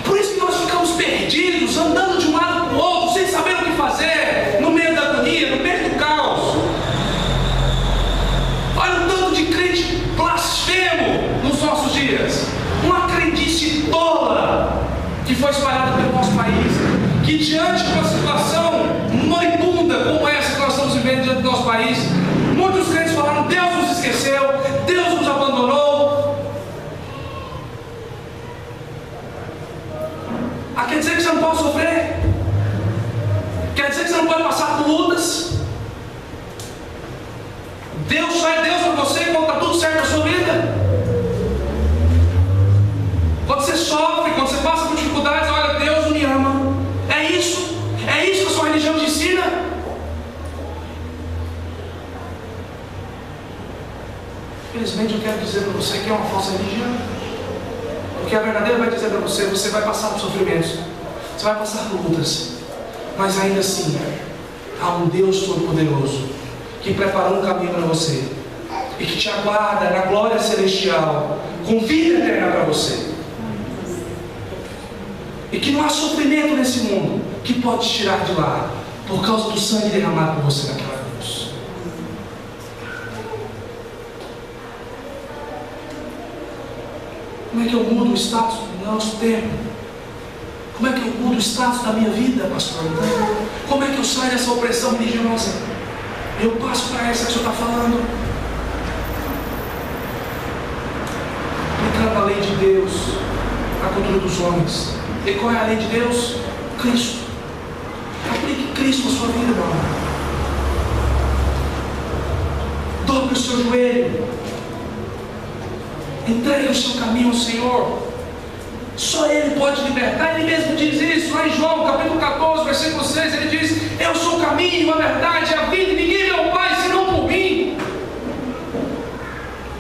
Por isso que nós ficamos perdidos, andando de um lado para o outro, sem saber o que fazer, no meio da agonia, no meio do caos. Olha o tanto de crente blasfemo nos nossos dias. Uma crendice tola que foi espalhada pelo nosso país, que diante de uma situação moribunda como essa que nós estamos vivendo diante do nosso país, muitos crentes falaram: Deus nos esqueceu, Deus nos abandonou. Quer dizer que você não pode sofrer? Quer dizer que você não pode passar por lutas? Deus só é Deus para você quando está tudo certo na sua vida? Quando você sofre, quando você passa por dificuldades, olha, Deus não me ama. É isso? É isso que a sua religião te ensina? Infelizmente eu quero dizer para você que é uma falsa religião. Porque a verdadeira vai dizer para você: você vai passar por sofrimentos, você vai passar por lutas, mas ainda assim há um Deus Todo-Poderoso que preparou um caminho para você e que te aguarda na glória celestial, com vida eterna para você. E que não há sofrimento nesse mundo que pode te tirar de lá, por causa do sangue derramado por você naquela cruz. Como é que eu mudo o status do nosso tempo? Como é que eu mudo o status da minha vida, pastor? Como é que eu saio dessa opressão religiosa? Eu passo para essa que o senhor está falando. Aplicando a lei de Deus à cultura dos homens. E qual é a lei de Deus? Cristo. Aplique Cristo na sua vida, meu amor. Dobre o seu joelho. Entregue o seu caminho ao Senhor. Só Ele pode libertar. Ele mesmo diz isso lá em João capítulo 14, versículo 6. Ele diz: eu sou o caminho, a verdade e a vida, e ninguém vê ao Pai senão por mim.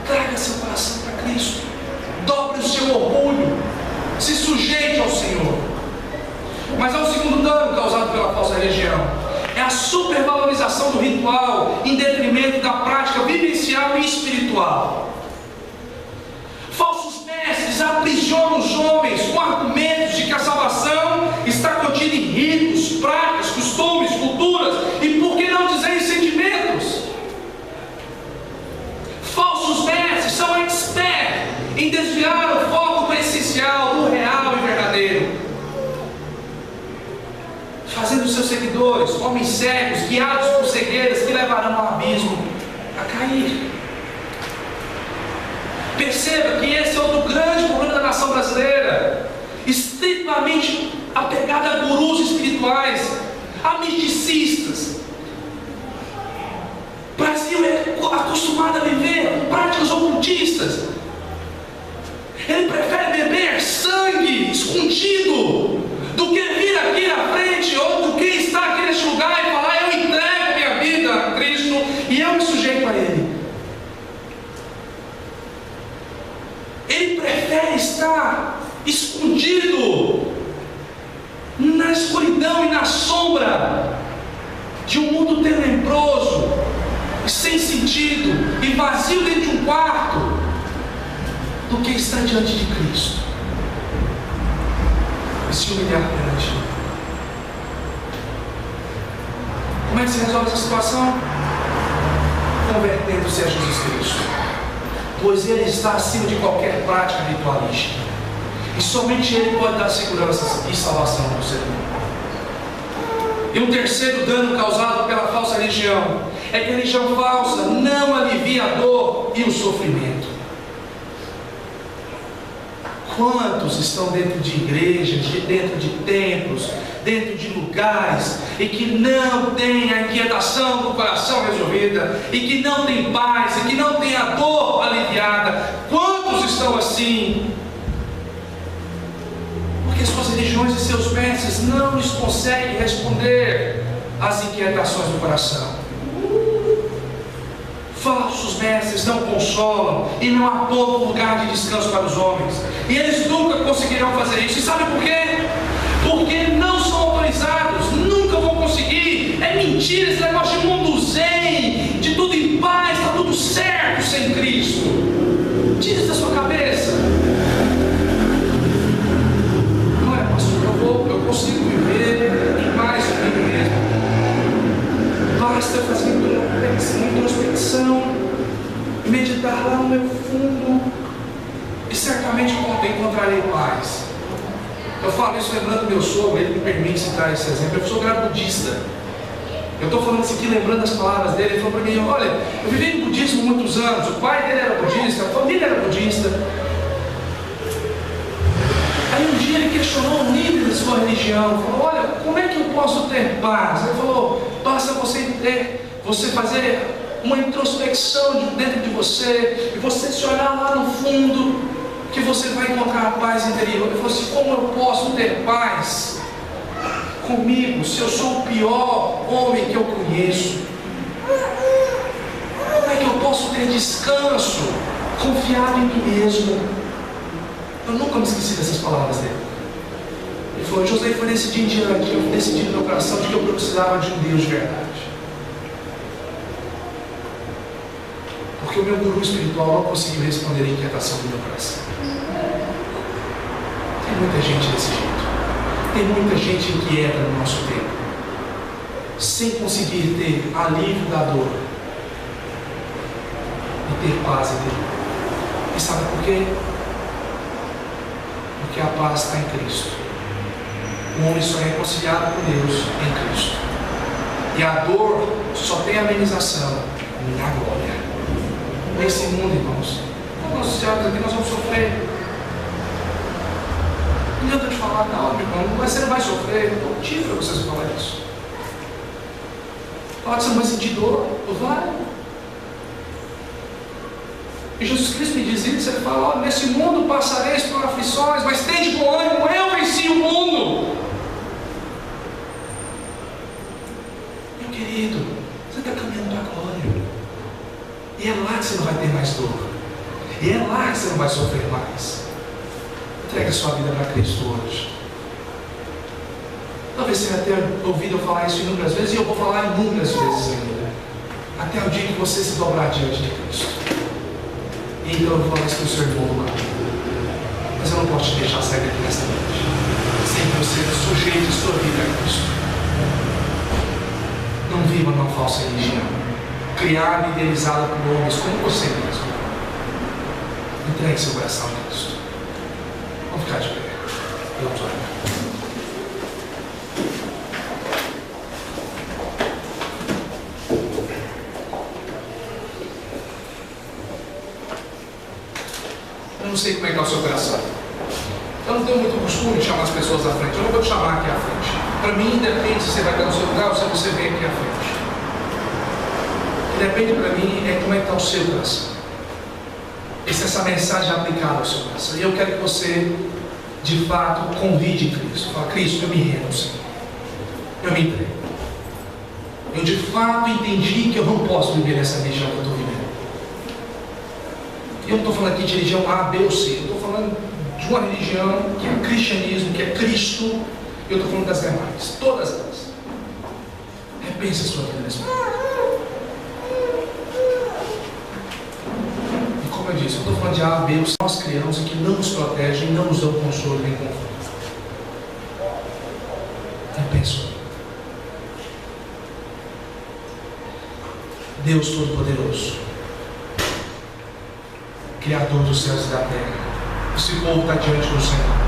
Traga seu coração para Cristo. Dobre o seu orgulho. Se sujeite ao Senhor. Mas há um segundo dano causado pela falsa religião: é a supervalorização do ritual em detrimento da prática vivencial e espiritual. Falsos mestres aprisionam os homens com argumentos de que a salvação está contida em ritos, práticas, costumes, culturas e, por que não dizer, em sentimentos. Falsos mestres são experts em desviar o foco do essencial, do real e verdadeiro, fazendo seus seguidores, homens cegos, guiados por cegueiras que levarão ao abismo, a cair. Perceba que esse é outro grande problema da nação brasileira, estritamente apegada a gurus espirituais, a misticistas. O Brasil é acostumado a viver com práticas ocultistas. Ele prefere beber sangue escondido do que vir aqui à do que estar diante de Cristo e se humilhar perante Ele. Como é que se resolve essa situação? Convertendo-se a Jesus Cristo, pois Ele está acima de qualquer prática ritualística, e somente Ele pode dar segurança e salvação ao ser humano. E um terceiro dano causado pela falsa religião é que a religião falsa não alivia a dor e o sofrimento. Quantos estão dentro de igrejas, dentro de templos, dentro de lugares, e que não têm a inquietação do coração resolvida, e que não têm paz, e que não têm a dor aliviada? Quantos estão assim? Porque suas religiões e seus mestres não lhes conseguem responder às inquietações do coração. Falsos mestres não consolam e não apontam lugar de descanso para os homens, e eles nunca conseguirão fazer isso. E sabe por quê? Porque não são autorizados, nunca vão conseguir. É mentira esse negócio de mundo zen, de tudo em paz, está tudo certo sem Cristo. Tira isso da sua cabeça. Não é, pastor, eu consigo viver em paz comigo mesmo. Basta eu fazer uma introspecção, meditar lá no meu fundo, e certamente encontrarei paz. Eu falo isso lembrando meu sogro, ele me permite citar esse exemplo. Eu sou budista. Eu estou falando isso aqui lembrando as palavras dele. Ele falou para mim: olha, eu vivi no budismo muitos anos, o pai dele era budista, a família era budista. Aí um dia ele questionou o líder da sua religião, falou: olha, como é que eu posso ter paz? Ele falou: basta você fazer uma introspecção de dentro de você, e você se olhar lá no fundo, que você vai encontrar a paz interior. Ele falou assim: como eu posso ter paz comigo, se eu sou o pior homem que eu conheço? Como é que eu posso ter descanso, confiado em mim mesmo? Eu nunca me esqueci dessas palavras dele. Ele falou: José, foi nesse dia em diante que eu decidi no meu coração de que eu precisava de um Deus de verdade. Porque o meu guru espiritual não conseguiu responder a inquietação do meu coração. Tem muita gente desse jeito. Tem muita gente inquieta no nosso tempo, sem conseguir ter alívio da dor e ter paz em Deus. E sabe por quê? Porque a paz está em Cristo. O homem só é reconciliado com Deus em Cristo. E a dor só tem amenização na glória. Nesse mundo, irmãos, nossos diabos aqui nós vamos sofrer. Não adianta te falar: não, meu irmão, você não vai sofrer. É motivo para vocês falar isso. Falar que você não vai sentir dor. Vai. E Jesus Cristo me diz isso. Ele fala: nesse mundo passareis por aflições, mas tende bom ânimo, eu venci o mundo. Meu querido, você está caminhando para a glória. E é lá que você não vai ter mais dor. E é lá que você não vai sofrer mais. Entregue a sua vida para Cristo hoje. Talvez você já tenha ouvido eu falar isso inúmeras vezes, e eu vou falar inúmeras vezes ainda. Até o dia que você se dobrar diante de Cristo. E então eu vou falar isso para o seu irmão do lado. Mas eu não posso te deixar sair daqui nesta noite sem que você sujeite a sua vida a Cristo. Não viva numa falsa religião, criada e idealizada por homens como você mesmo. Entregue seu coração a Cristo. Vamos ficar de pé. Vamos orar. Eu não sei como é que está o seu coração. Eu não tenho muito costume de chamar as pessoas à frente. Eu não vou te chamar aqui à frente. Para mim, depende se você vai estar no seu lugar ou se você vem aqui à frente. Depende para mim é como é que está o seu coração. E se essa mensagem é aplicada ao seu coração. E eu quero que você, de fato, convide Cristo. Fala: Cristo, eu me rendo, Senhor. Eu me entrego. Eu de fato entendi que eu não posso viver nessa religião que eu estou vivendo. E eu não estou falando aqui de religião A, B ou C. Eu estou falando de uma religião que é o cristianismo, que é Cristo. E eu estou falando das demais. Todas elas. Repense a sua vida nesse momento. como eu disse, eu estou falando de A, B, nós criamos e que não nos protegem, não nos dão consolo nem conforto. Eu penso, Deus Todo-Poderoso, Criador dos céus e da terra, esse povo está diante do Senhor.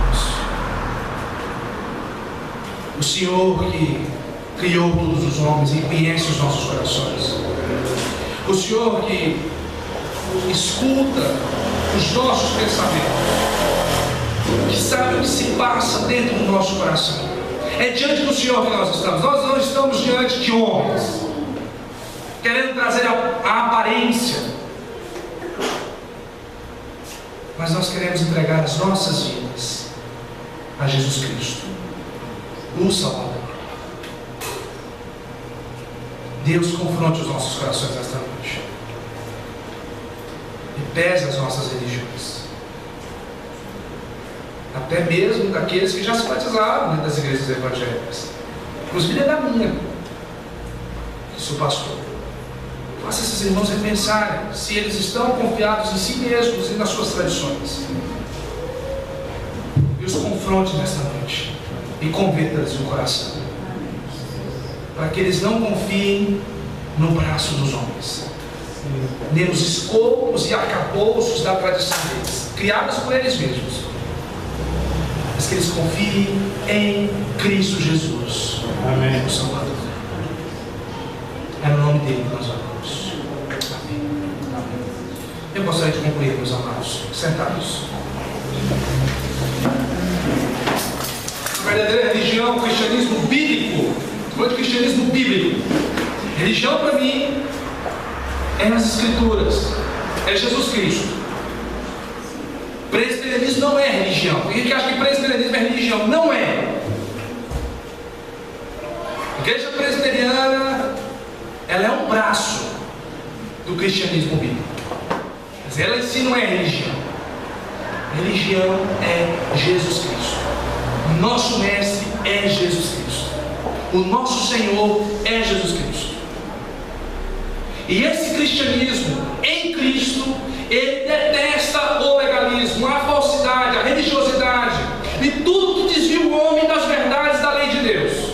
O Senhor que criou todos os homens e conhece os nossos corações. O Senhor que escuta os nossos pensamentos, que sabe o que se passa dentro do nosso coração. É diante do Senhor que nós estamos. Nós não estamos diante de homens, querendo trazer a aparência, mas nós queremos entregar as nossas vidas a Jesus Cristo, o Salvador. Deus confronte os nossos corações nesta noite e pese as nossas religiões, até mesmo daqueles que já se batizaram dentro das igrejas evangélicas, inclusive é da minha, que sou pastor. Faça esses irmãos repensarem se eles estão confiados em si mesmos e nas suas tradições, e os confronte nesta noite e converta-lhes o coração, para que eles não confiem no braço dos homens, nem nos escopos e arcabouços da tradição deles, criadas por eles mesmos, mas que eles confiem em Cristo Jesus, amém, o Salvador. É no nome dele que nós oramos. Amém. Eu gostaria de concluir, meus amados, sentados. A verdadeira religião, o cristianismo bíblico, o cristianismo bíblico, religião para mim é nas Escrituras, é Jesus Cristo. Presbiterianismo não é religião. Tem gente que acha que presbiterianismo é religião. Não é. A igreja presbiteriana, ela é um braço do cristianismo bíblico, mas ela em si não é religião. Religião é Jesus Cristo. Nosso mestre é Jesus Cristo. O nosso Senhor é Jesus Cristo. E esse cristianismo em Cristo, ele detesta o legalismo, a falsidade, a religiosidade e tudo que desvia o homem das verdades da lei de Deus.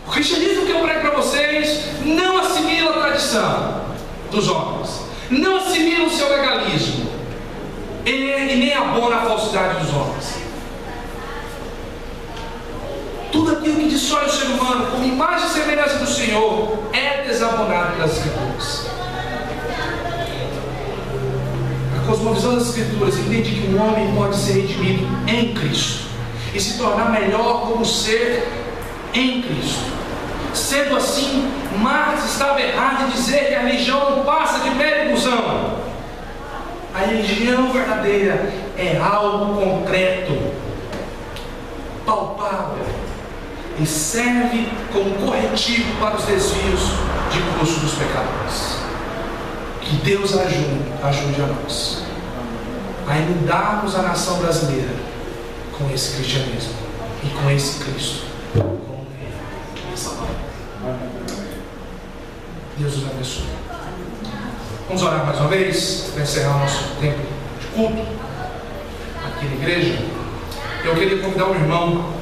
O cristianismo que eu prego para vocês não assimila a tradição dos homens, não assimila o seu legalismo e nem abona a falsidade dos homens. Tudo aquilo que destrói o ser humano como imagem e semelhança do Senhor é desabonado pelas Escrituras. A cosmovisão das Escrituras entende que um homem pode ser redimido em Cristo e se tornar melhor como ser em Cristo. Sendo assim, Marx estava errado em dizer que a religião não passa de mera ilusão. A religião verdadeira é algo concreto, palpável, e serve como corretivo para os desvios de curso dos pecadores. Que Deus ajude a nós a inundarmos a nação brasileira com esse cristianismo e com esse Cristo como Rei e Salvador. Deus nos abençoe. Vamos orar mais uma vez para encerrar o nosso tempo de culto aqui na igreja. Eu queria convidar um irmão.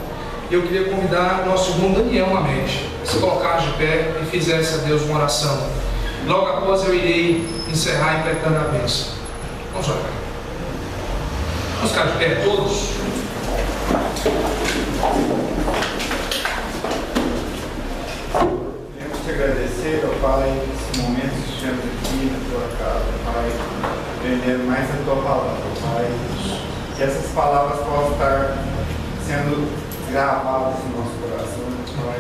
Eu queria convidar o nosso irmão Daniel novamente, se colocasse de pé e fizesse a Deus uma oração. Logo após eu irei encerrar imprecando a bênção. Vamos orar. Vamos ficar de pé todos. Queremos te agradecer, ó Pai, nesse momento que estivemos aqui na tua casa, Pai, aprendendo mais a tua palavra, Pai. Que essas palavras possam estar sendo gravadas no nosso coração, Pai,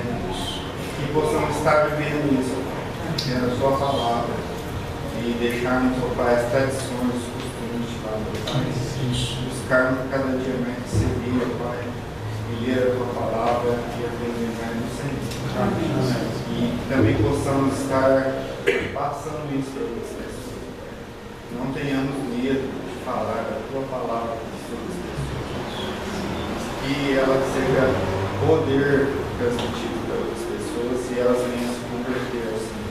e possamos estar vivendo isso, vivendo a sua palavra e deixarmos, ó Pai, as tradições, os costumes, Pai, buscarmos cada dia mais servir, ó Pai, e ler a tua palavra e aprender mais do Senhor. E também possamos estar passando isso para outras pessoas. Não tenhamos medo de falar a tua palavra para as pessoas. Que ela seja poder transmitido para outras pessoas e elas venham se converter ao Senhor.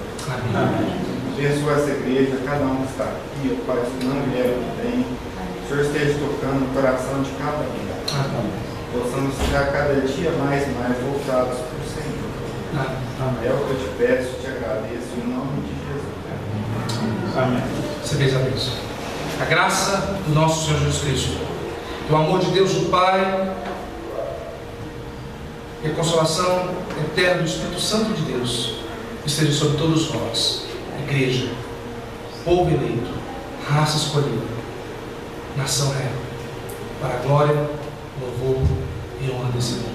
Amém. abençoa essa igreja, cada um que está aqui, ó Pai, se não vier bem, o Senhor esteja tocando o coração de cada um. Possamos ficar cada dia mais e mais voltados para o Senhor. É o que eu te peço, te agradeço, em nome de Jesus. Amém. Você fez a bênção. A graça do nosso Senhor Jesus Cristo, o amor de Deus o Pai e a consolação eterna do Espírito Santo de Deus esteja sobre todos nós, igreja, povo eleito, raça escolhida, nação real, para a glória, louvor e honra desse Deus.